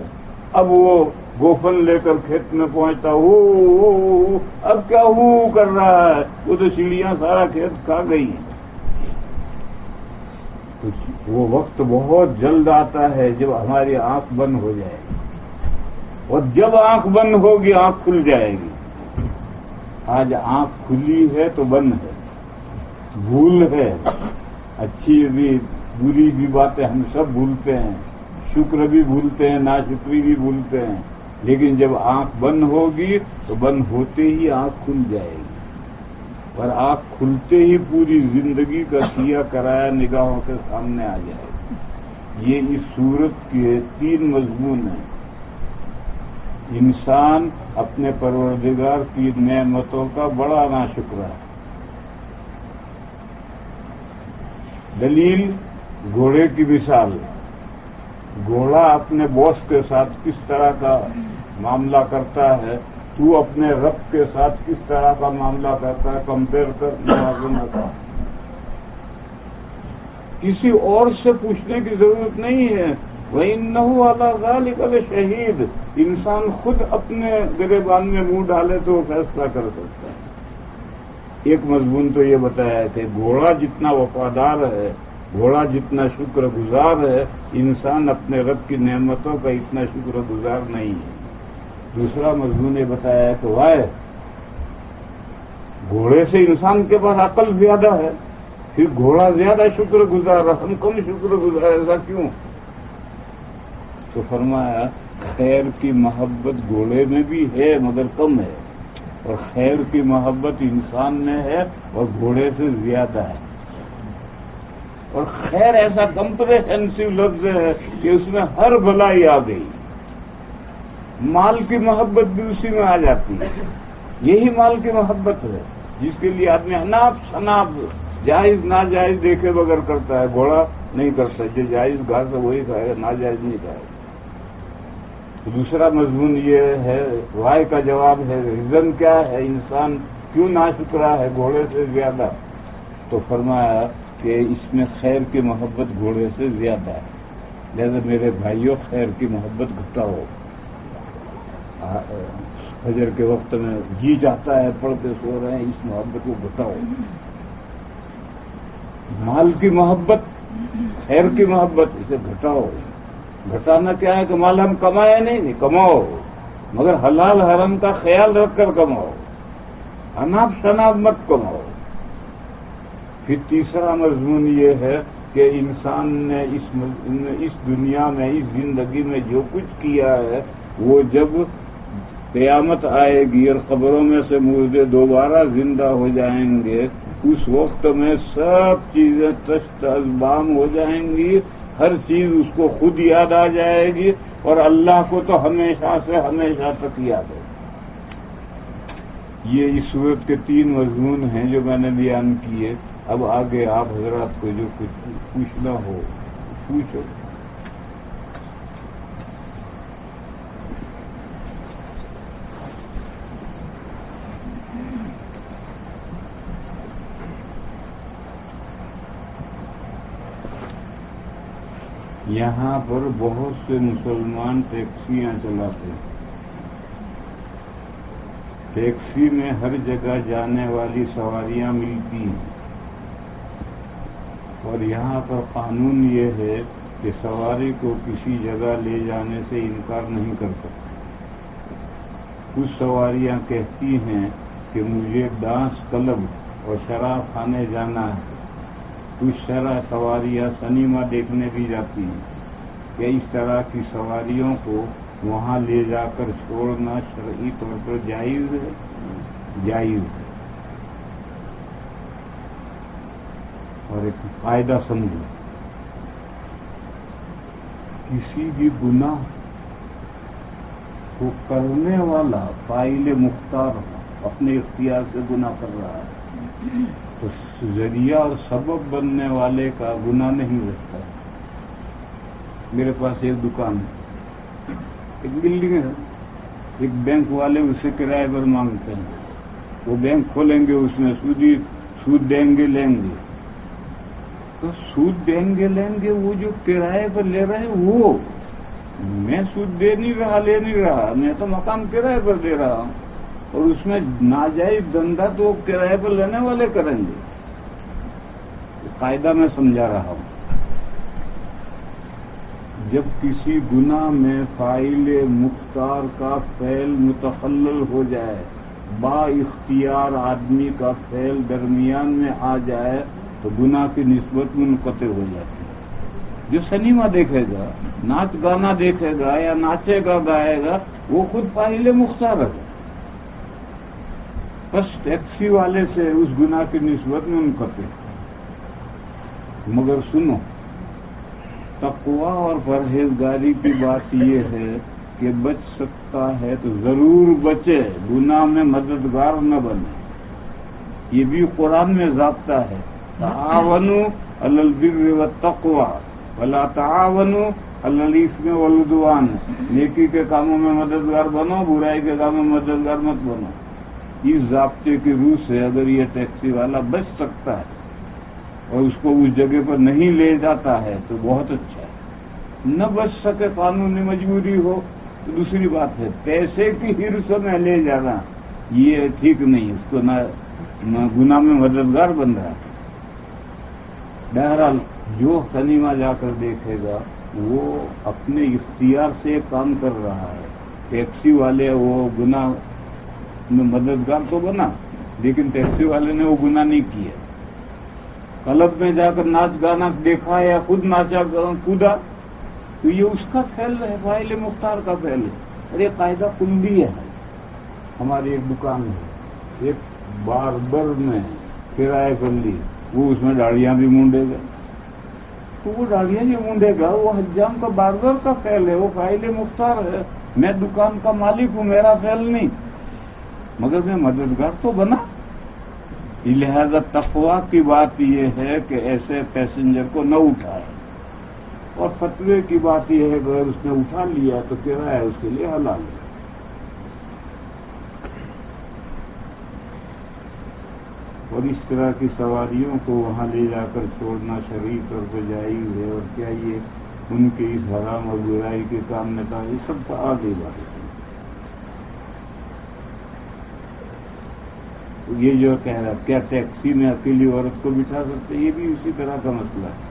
اب وہ گوفن لے کر کھیت میں پہنچتا، اب کیا کر رہا ہے؟ وہ تو چڑیاں سارا کھیت کھا گئی. وہ وقت بہت جلد آتا ہے جب ہماری آنکھ بند ہو جائے گی، اور جب آنکھ بند ہوگی آنکھ کھل جائے گی. آج آنکھ کھلی ہے تو بند ہے، بھول ہے، اچھی بھی بری بھی باتیں ہم سب بھولتے ہیں، شکر بھی بھولتے ہیں، ناشکری بھی بھولتے ہیں، لیکن جب آنکھ بند ہوگی تو بند ہوتے ہی آنکھ کھل جائے گی، اور آنکھ کھلتے ہی پوری زندگی کا کیا کرایا نگاہوں کے سامنے آ جائے گا. یہ اس صورت کے 3 مضمون ہیں. انسان اپنے پروردگار کی نعمتوں کا بڑا ناشکر ہے. دلیل گھوڑے کی مثال. گھوڑا اپنے باس کے ساتھ کس طرح کا معاملہ کرتا ہے، تو اپنے رب کے ساتھ کس طرح کا معاملہ کرتا ہے، کمپیئر کر موازنہ کر. کسی اور سے پوچھنے کی ضرورت نہیں ہے. وَإِنَّهُ عَلَى ذَلِكَ لَشَهِيدٌ. انسان خود اپنے گریبان میں منہ ڈالے تو وہ فیصلہ کر سکتا ہے. ایک مضمون تو یہ بتایا کہ گھوڑا جتنا وفادار ہے، گھوڑا جتنا شکر گزار ہے، انسان اپنے رب کی نعمتوں کا اتنا شکر گزار نہیں ہے. دوسرا مضمون یہ بتایا ہے کہ وائے گھوڑے سے انسان کے پاس عقل زیادہ ہے، پھر گھوڑا زیادہ شکر گزار، ہم کم شکر گزار، ایسا کیوں؟ تو فرمایا خیر کی محبت گھوڑے میں بھی ہے مگر کم ہے، اور خیر کی محبت انسان میں ہے اور گھوڑے سے زیادہ ہے. اور خیر ایسا کمپریہنسو لفظ ہے کہ اس میں ہر بھلائی آ گئی. مال کی محبت بھی اسی میں آ جاتی ہے. یہی مال کی محبت ہے جس کے لیے آدمی اناپ شناپ جائز ناجائز دیکھے بغیر کرتا ہے. گھوڑا نہیں کرتا، جو جائز گھاس ہے وہی کھائے گا، ناجائز نہیں کھائے گا. دوسرا مضمون یہ ہے، وائے کا جواب ہے ریزن کیا ہے، انسان کیوں ناشکرا ہے گھوڑے سے زیادہ. تو فرمایا کہ اس میں خیر کی محبت گھوڑے سے زیادہ ہے. لہذا میرے بھائیوں خیر کی محبت گھٹاؤ. فجر کے وقت میں جی چاہتا ہے پڑھ کے سو رہے ہیں، اس محبت کو گھٹاؤ. مال کی محبت، خیر کی محبت، اسے گھٹاؤ. گھٹانا کیا ہے کہ مال ہم کمائے نہیں کماؤ، مگر حلال حرام کا خیال رکھ کر کماؤ، اناپ شناپ مت کماؤ. پھر تیسرا مضمون یہ ہے کہ انسان نے اس دنیا میں، اس زندگی میں جو کچھ کیا ہے، وہ جب قیامت آئے گی اور قبروں میں سے مردے دوبارہ زندہ ہو جائیں گے، اس وقت میں سب چیزیں تشت ازبام ہو جائیں گی. ہر چیز اس کو خود یاد آ جائے گی، اور اللہ کو تو ہمیشہ سے ہمیشہ تک یاد ہے. یہ اس صورت کے 3 مضمون ہیں جو میں نے بیان کیے. اب آگے آپ حضرات کو جو کچھ پوچھنا ہو پوچھو. یہاں پر بہت سے مسلمان ٹیکسیاں چلاتے ہیں. ٹیکسی میں ہر جگہ جانے والی سواریاں ملتی ہیں، اور یہاں پر قانون یہ ہے کہ سواری کو کسی جگہ لے جانے سے انکار نہیں کر سکتے. کچھ سواریاں کہتی ہیں کہ مجھے ڈانس کلب اور شراب خانے جانا ہے. کچھ سواریاں سنیما دیکھنے بھی جاتی ہیں. کہ اس طرح کی سواریوں کو وہاں لے جا کر چھوڑنا شرعی طور پر جائز ہے؟ جائز ہے. اور ایک فائدہ سمجھو، کسی بھی گناہ کو کرنے والا فاعل مختار ہو، اپنے اختیار سے گناہ کر رہا ہے، تو ذریعہ اور سبب بننے والے کا گناہ نہیں رہتا. میرے پاس ایک دکان ہے، ایک بلڈنگ ہے، ایک بینک والے اسے کرائے پر مانگتے ہیں. وہ بینک کھولیں گے، اس میں سود دیں گے لیں گے. تو سود دیں گے لیں گے، وہ جو کرائے پر لے رہے ہیں وہ، میں سود دے نہیں رہا لے نہیں رہا، میں تو مکان کرائے پر دے رہا ہوں. اور اس میں ناجائز دھندا تو کرائے پر لینے والے کریں گے. قاعدہ میں سمجھا رہا ہوں. جب کسی گناہ میں فاعل مختار کا فعل متخلل ہو جائے، با اختیار آدمی کا فعل درمیان میں آ جائے تو گناہ کی نسبت منقطع ہو جاتی ہے. جو سنیما دیکھے گا، ناچ گانا دیکھے گا یا ناچے گا گائے گا، وہ خود فاعل مختار ہے. بس ٹیکسی والے سے اس گناہ کی نسبت منقطع. مگر سنو، تقویٰ اور پرہیزگاری کی بات یہ ہے کہ بچ سکتا ہے تو ضرور بچے، گناہ میں مددگار نہ بنے. یہ بھی قرآن میں ضابطہ ہے، تعاونوا علی البر والتقویٰ ولا تعاونوا علی الاثم والعدوان. نیکی کے کاموں میں مددگار بنو، برائی کے کاموں میں مددگار مت بنو. اس ضابطے کی روح سے اگر یہ ٹیکسی والا بچ سکتا ہے اور اس کو اس جگہ پر نہیں لے جاتا ہے تو بہت اچھا ہے. نہ بچ سکے، قانونی مجبوری ہو تو دوسری بات ہے. پیسے کی حرص میں لے جانا یہ ٹھیک نہیں، اس کو نہ گناہ میں مددگار بن رہا ہے. بہرحال جو سنیما جا کر دیکھے گا وہ اپنے اختیار سے کام کر رہا ہے. ٹیکسی والے وہ گناہ میں مددگار تو بنا، لیکن ٹیکسی والے نے وہ گناہ نہیں کیا. کلب میں جا کر ناچ گانا دیکھا یا خود ناچا کودا تو یہ اس کا فعل ہے، فاعل مختار کا فعل ہے. ارے قاعدہ کلی ہے. ہماری ایک دکان ہے، ایک باربر میں کرایہ کر لی، وہ اس میں داڑیاں بھی مونڈے گا تو وہ داڑیاں جو مونڈے گا وہ حجام کا باربر کا فعل ہے، وہ فاعل مختار ہے. میں دکان کا مالک ہوں، میرا فعل نہیں، مگر میں مددگار تو بنا. لہذا تقویٰ کی بات یہ ہے کہ ایسے پیسنجر کو نہ اٹھائے، اور فتوے کی بات یہ ہے کہ اگر اس نے اٹھا لیا تو کرایہ اس کے لیے حلال ہے. اور اس طرح کی سواریوں کو وہاں لے جا کر چھوڑنا شرعی طور پر جائز ہے. اور کیا یہ ان کے اس حرام اور برائی کے کام میں تھا؟ یہ سب کا آگے بات ہے. یہ جو کہہ رہا کیا ٹیکسی میں اکیلی عورت کو بٹھا سکتے، یہ بھی اسی طرح کا مسئلہ ہے.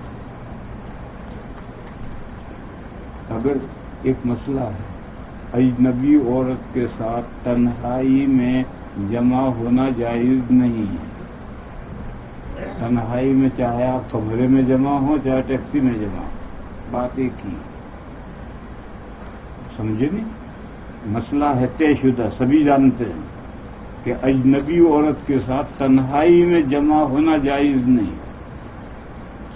اگر ایک مسئلہ ہے اجنبی عورت کے ساتھ تنہائی میں جمع ہونا جائز نہیں ہے. تنہائی میں چاہے آپ کمرے میں جمع ہوں چاہے ٹیکسی میں جمع ہوں، بات ایک ہی. سمجھے نہیں؟ مسئلہ ہے طے شدہ، سبھی جانتے ہیں کہ اجنبی عورت کے ساتھ تنہائی میں جمع ہونا جائز نہیں.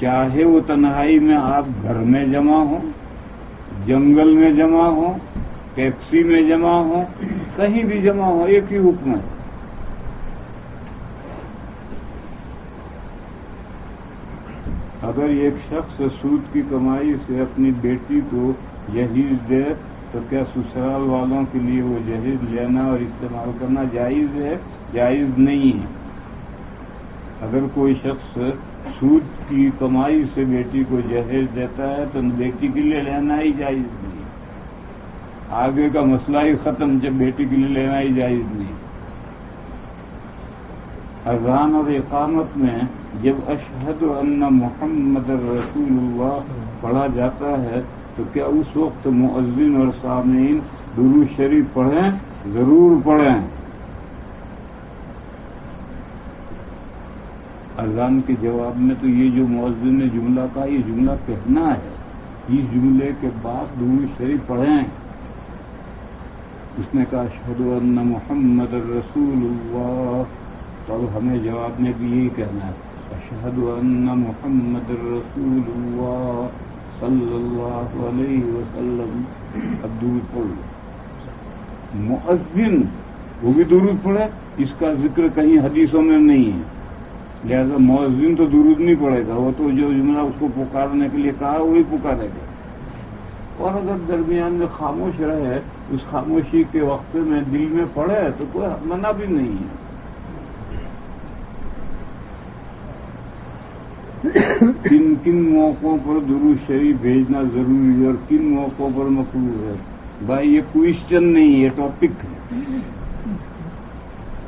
چاہے وہ تنہائی میں آپ گھر میں جمع ہوں، جنگل میں جمع ہوں، ٹیکسی میں جمع ہوں، کہیں بھی جمع ہوں، ایک ہی حکم ہے. اگر ایک شخص سود کی کمائی سے اپنی بیٹی کو جہیز دے تو کیا سسرال والوں کے لیے وہ جہیز لینا اور استعمال کرنا جائز ہے؟ جائز نہیں ہے. اگر کوئی شخص سود کی کمائی سے بیٹی کو جہیز دیتا ہے تو بیٹی کے لیے لینا ہی جائز نہیں. آگے کا مسئلہ ہی ختم، جب بیٹی کے لیے لینا ہی جائز نہیں. اذان اور اقامت میں جب اشہد ان محمد رسول اللہ پڑھا جاتا ہے تو کیا اس وقت مؤذن اور سامعین درود شریف پڑھیں؟ ضرور پڑھیں. اذان کے جواب میں تو یہ جو مؤذن نے جملہ کہا یہ جملہ کہنا ہے، اس جملے کے بعد درود شریف پڑھیں. اس نے کہا اشہد ان محمد رسول اللہ، تو اب ہمیں جواب میں بھی یہی کہنا ہے اشہد ان محمد رسول اللہ صلی اللہ علیہ وسلم. اب درود پڑھ. مؤذن وہ بھی درود پڑھے، اس کا ذکر کہیں حدیثوں میں نہیں ہے. لہذا مؤذن تو درود نہیں پڑھے گا، وہ تو جو جملہ اس کو پکارنے کے لیے کہا وہی پکارے گا. اور اگر درمیان میں خاموش رہے، اس خاموشی کے وقت میں دل میں پڑھے تو کوئی منع بھی نہیں ہے. کن کن موقعوں پر درود شریف بھیجنا ضروری ہے اور کن موقعوں پر مقبول ہے؟ بھائی یہ کوئسچن نہیں، یہ ٹاپک ہے.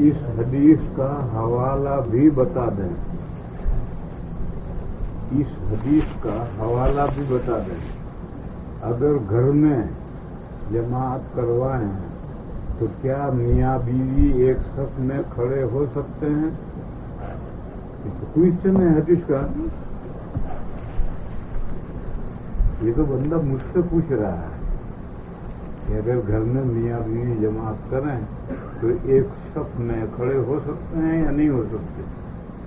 اس حدیث کا حوالہ بھی بتا دیں، اس حدیث کا حوالہ بھی بتا دیں۔ اگر گھر میں جماعت کروائیں تو کیا میاں بیوی ایک صف میں کھڑے ہو سکتے ہیں؟ کوئسچن ہے حدیث کا، یہ تو بندہ مجھ سے پوچھ رہا ہے کہ اگر گھر میں میاں بیوی جماعت کریں تو ایک صف میں کھڑے ہو سکتے ہیں یا نہیں ہو سکتے؟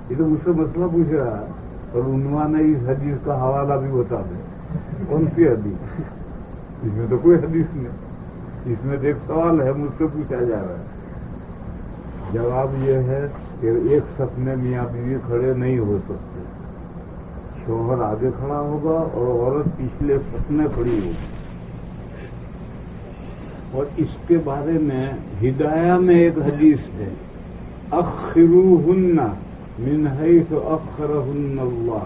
یہ تو مجھ سے مسئلہ پوچھ رہا ہے، اور عنوان اس حدیث کا حوالہ بھی بتا دیں۔ کون سی حدیث؟ اس میں تو کوئی حدیث نہیں، اس میں تو ایک سوال ہے، مجھ سے پوچھا جا رہا ہے۔ جواب یہ ہے کہ ایک صف میں میاں بیوی کھڑے نہیں ہو سکتے، شوہر آگے کھڑا ہوگا اور عورت پچھلے صف میں کھڑی ہوگی۔ اور اس کے بارے میں ہدایہ میں ایک حدیث ہے، اخروہن من حیث اخرہن اللہ،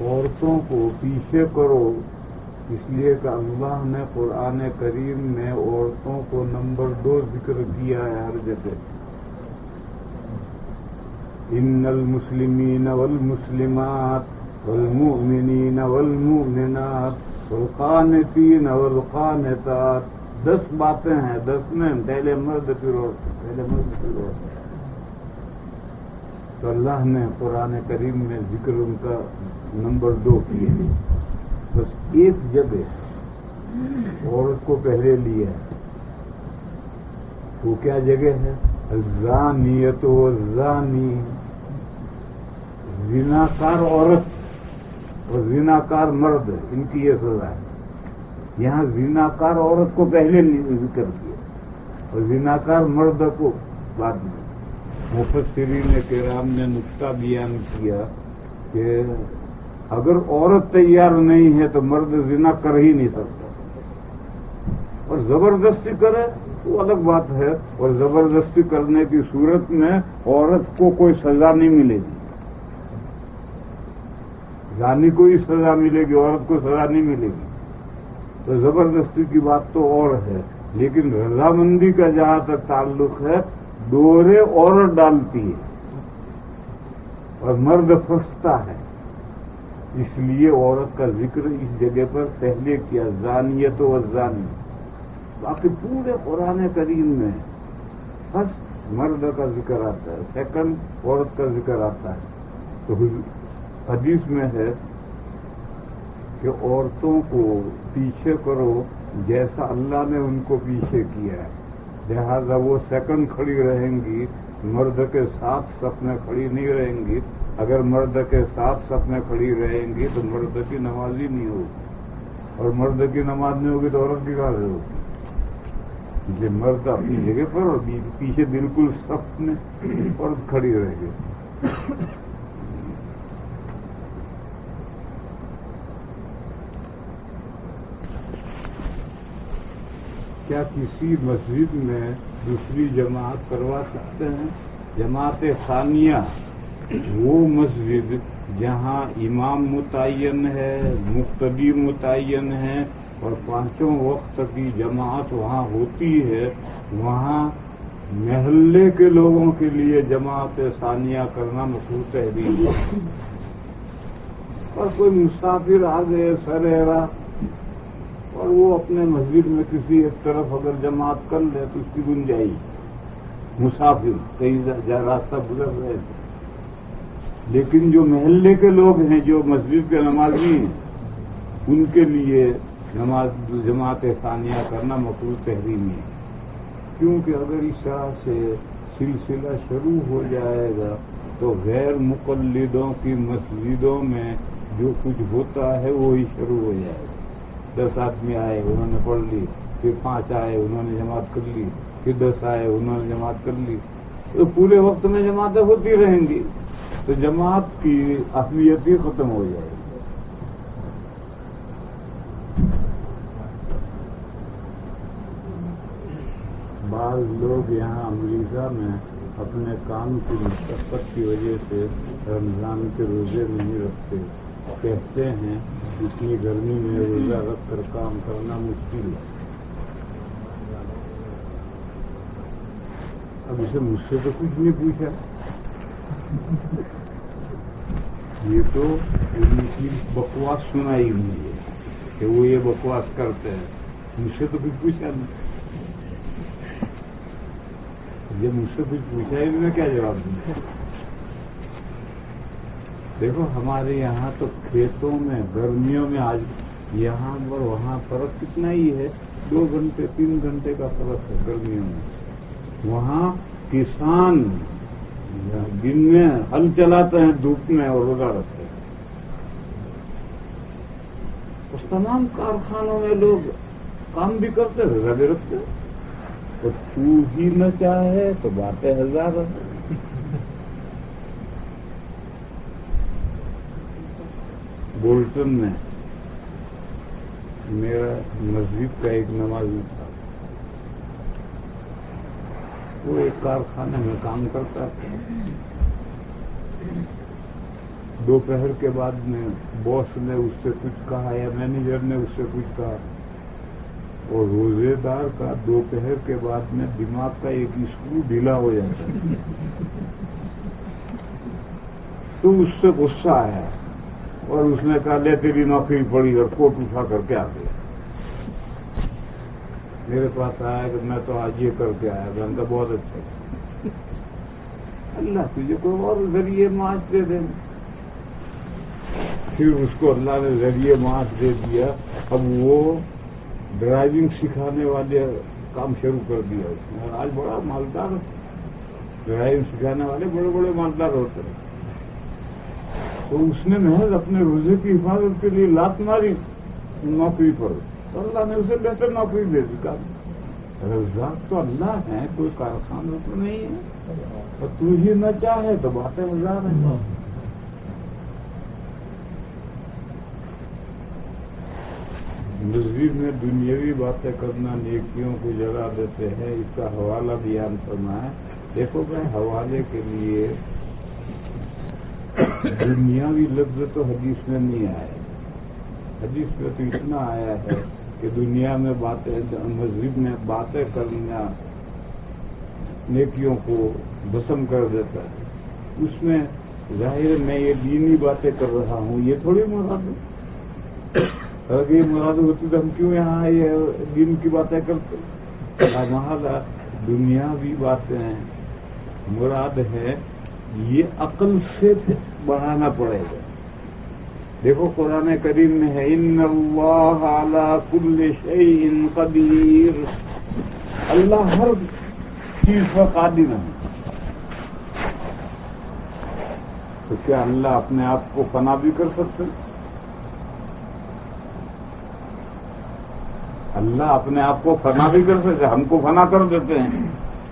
عورتوں کو پیچھے کرو اس لیے کہ اللہ نے قرآن کریم میں عورتوں کو نمبر 2 ذکر کیا ہے ہر جگہ۔ ان المسلمین والمسلمات والمؤمنین والمؤمنات والقانتین والقانتات، 10 باتیں ہیں، 10 میں پہلے مرد پھر عورت، پہلے مرد پھر عورت۔ تو اللہ نے قرآن کریم میں ذکر ان کا نمبر 2 کیا، بس ایک جگہ عورت کو پہلے لیا ہے، وہ کیا جگہ ہے؟ الزانیۃ والزانی، زناکار عورت اور زناکار مرد، ان کی یہ سزا ہے۔ یہاں زناکار عورت کو پہلے ذکر کیا اور زناکار مرد کو بعد میں۔ مفسرین کرام نے نقطہ بیان کیا کہ اگر عورت تیار نہیں ہے تو مرد زنا کر ہی نہیں سکتا، اور زبردستی کرے وہ الگ بات ہے، اور زبردستی کرنے کی صورت میں عورت کو کوئی سزا نہیں ملے گی، زانی کو ہی سزا ملے گی، عورت کو سزا نہیں ملے گی۔ تو زبردستی کی بات تو اور ہے، لیکن رضامندی کا جہاں تک تعلق ہے، ڈورے عورت ڈالتی ہے اور مرد پھنستا ہے، اس لیے عورت کا ذکر اس جگہ پر پہلے کیا، زانیت و زانی۔ باقی پورے قرآن کریم میں فرسٹ مرد کا ذکر آتا ہے، سیکنڈ عورت کا ذکر آتا ہے۔ تو حدیث میں ہے کہ عورتوں کو پیچھے کرو جیسا اللہ نے ان کو پیچھے کیا ہے، لہذا وہ سیکنڈ کھڑی رہیں گی، مرد کے ساتھ صف میں کھڑی نہیں رہیں گی۔ اگر مرد کے ساتھ صف میں کھڑی رہیں گی تو مرد کی نماز ہی نہیں ہوگی، اور مرد کی نماز نہیں ہوگی تو عورت کی کہاں سے ہوگی؟ یہ مرد اپنی جگہ پر اور پیچھے بالکل صف میں عورت کھڑی رہے گی۔ کیا کسی مسجد میں دوسری جماعت کروا سکتے ہیں؟ جماعت ثانیہ وہ مسجد جہاں امام متعین ہے، مقتدی متعین ہے اور 5 وقت کی جماعت وہاں ہوتی ہے، وہاں محلے کے لوگوں کے لیے جماعت ثانیہ کرنا مشروط ہے بھی۔ اور کوئی مسافر آ گئے سریرا اور وہ اپنے مسجد میں کسی ایک طرف اگر جماعت کر لے تو اس کی گنجائش، مسافر کہیں راستہ گزر رہے تھے، لیکن جو محلے کے لوگ ہیں، جو مسجد کے نمازی ہیں، ان کے لیے جماعت ثانیہ کرنا مفروض تحریمی ہے، کیونکہ اگر اس طرح سے سلسلہ شروع ہو جائے گا تو غیر مقلدوں کی مسجدوں میں جو کچھ ہوتا ہے وہی شروع ہو جائے گا۔ 10 آدمی آئے انہوں نے پڑھ لی، پھر 5 آئے انہوں نے جماعت کر لی، پھر 10 آئے انہوں نے جماعت کر لی، تو پورے وقت میں جماعتیں ہوتی رہیں گی تو جماعت کی اہمیت ہی ختم ہو جائے گی۔ بعض لوگ یہاں امریکہ میں اپنے کام کی مشقت کی وجہ سے رمضان کے روزے نہیں رکھتے، کہتے ہیں اتنی گرمی میں روزہ رکھ کر کام کرنا مشکل ہے۔ اب اسے مجھ سے تو کچھ نہیں پوچھا. یہ تو ان کی بکواس سنائی ہوئی ہے کہ وہ یہ بکواس کرتے ہیں. مجھ سے تو کچھ پوچھا نہیں. جب مجھ سے کچھ پوچھا ہے میں کیا جواب دوں؟ دیکھو ہمارے یہاں تو کھیتوں میں گرمیوں میں آج یہاں پر وہاں فرق کتنا ہی ہے. 2 گھنٹے 3 گھنٹے کا فرق ہے گرمیوں میں. وہاں کسان دن میں ہل چلاتے ہیں دھوپ میں اور روزہ رکھتے ہیں. اس تمام کارخانوں میں لوگ کام بھی کرتے روزہ بھی رکھتے ہیں. اور تو ہی نہ چاہے تو باتیں ہزار ہیں. بولٹن میں میرا مسجد کا ایک نمازی تھا. وہ ایک کارخانے میں کام کرتا تھا. دوپہر کے بعد میں باس نے اس سے کچھ کہا یا مینیجر نے اس سے کچھ کہا, اور روزے دار کا دوپہر کے بعد میں دماغ کا ایک اسکرو ڈھیلا ہو جاتا ہے. تو اس سے غصہ آیا اور اس نے کہا لے تیری نوکری پڑی, اور کوٹ اٹھا کر کے آ گیا. میرے پاس آیا کہ میں تو آج یہ کر کے آیا. میں نے کہا بہت اچھا. اللہ تجھے کوئی اور ذریعے معاش دے دیں. پھر اس کو اللہ نے ذریعے معاش دے دیا. اب وہ ڈرائیونگ سکھانے والے کام شروع کر دیا اس نے. اور آج بڑا مالدار, ڈرائیونگ سکھانے والے بڑے بڑے مالدار ہوتے ہیں. تو اس نے محض اپنے روزے کی حفاظت کے لیے لات ماری نوکری پر. اللہ نے اسے بہتر نوکری دے دی. رزاق تو اللہ ہے, کوئی کارخانہ تو نہیں ہے. اور تو ہی نہ چاہے تو باتیں ہزار ہیں. مسجد میں دنیاوی باتیں کرنا نیکیوں کو جلا دیتے ہیں. اس کا حوالہ بیان کرنا ہے. دیکھو میں حوالے کے لیے دنیاوی لفظ تو حدیث میں نہیں آیا. حدیث میں تو اتنا آیا ہے کہ دنیا میں باتیں, مسجد میں باتیں کرنا نیکیوں کو بسم کر دیتا ہے. اس میں ظاہر میں یہ دینی باتیں کر رہا ہوں, یہ تھوڑی مراد ہے. اگر یہ مراد ہوتی تو ہم کیوں یہاں یہ دین کی باتیں کرتے. محاذ دنیاوی باتیں مراد ہے. یہ عقل سے بڑھانا پڑے گا. دیکھو قرآن کریم میں ہے ان اللہ علی کل شیء قدیر. اللہ ہر چیز پر قادر ہے. تو کیا اللہ اپنے آپ کو فنا بھی کر سکتے؟ اللہ اپنے آپ کو فنا بھی کر سکتے, ہم کو فنا کر دیتے ہیں.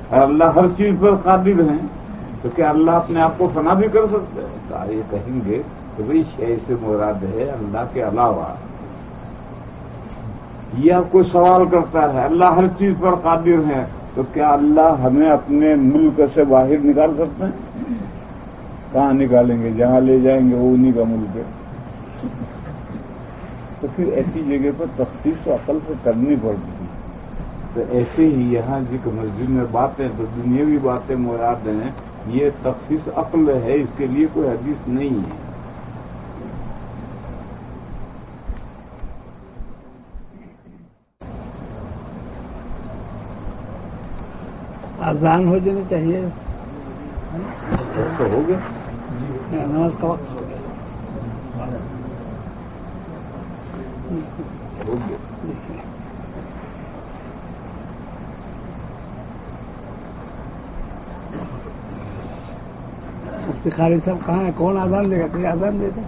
اور اللہ ہر چیز پر قادر ہیں, تو کیا اللہ اپنے آپ کو فنا بھی کر سکتے ہیں؟ تو یہ کہیں گے کہ بھئی شے سے مراد ہے اللہ کے علاوہ. یہ آپ کوئی سوال کرتا ہے اللہ ہر چیز پر قادر ہے, تو کیا اللہ ہمیں اپنے ملک سے باہر نکال سکتے ہیں؟ کہاں نکالیں گے؟ جہاں لے جائیں گے وہ انہی کا ملک ہے. تو پھر ایسی جگہ پر تخصیص و عقل سے کرنی پڑتی ہے. تو ایسے ہی یہاں ذکر مسجد میں باتیں تو دنیاوی باتیں مراد ہیں. یہ تخصیص عقل ہے, اس کے لیے کوئی حدیث نہیں ہے. اذان ہو جانی چاہیے. تو ہو گیا نماز کا وقت ہو گیا. مفتی قاری صاحب کہاں ہے؟ کون اذان دے گا؟ کوئی اذان دے دے.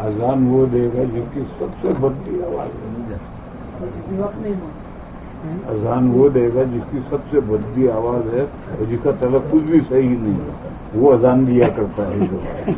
اذان وہ دے گا جس کی سب سے بڑی آواز ہے. اذان وہ دے گا جس کی سب سے بڑی آواز ہے اور جس کا تلفظ بھی صحیح نہیں ہے, وہ اذان دیا کرتا ہے.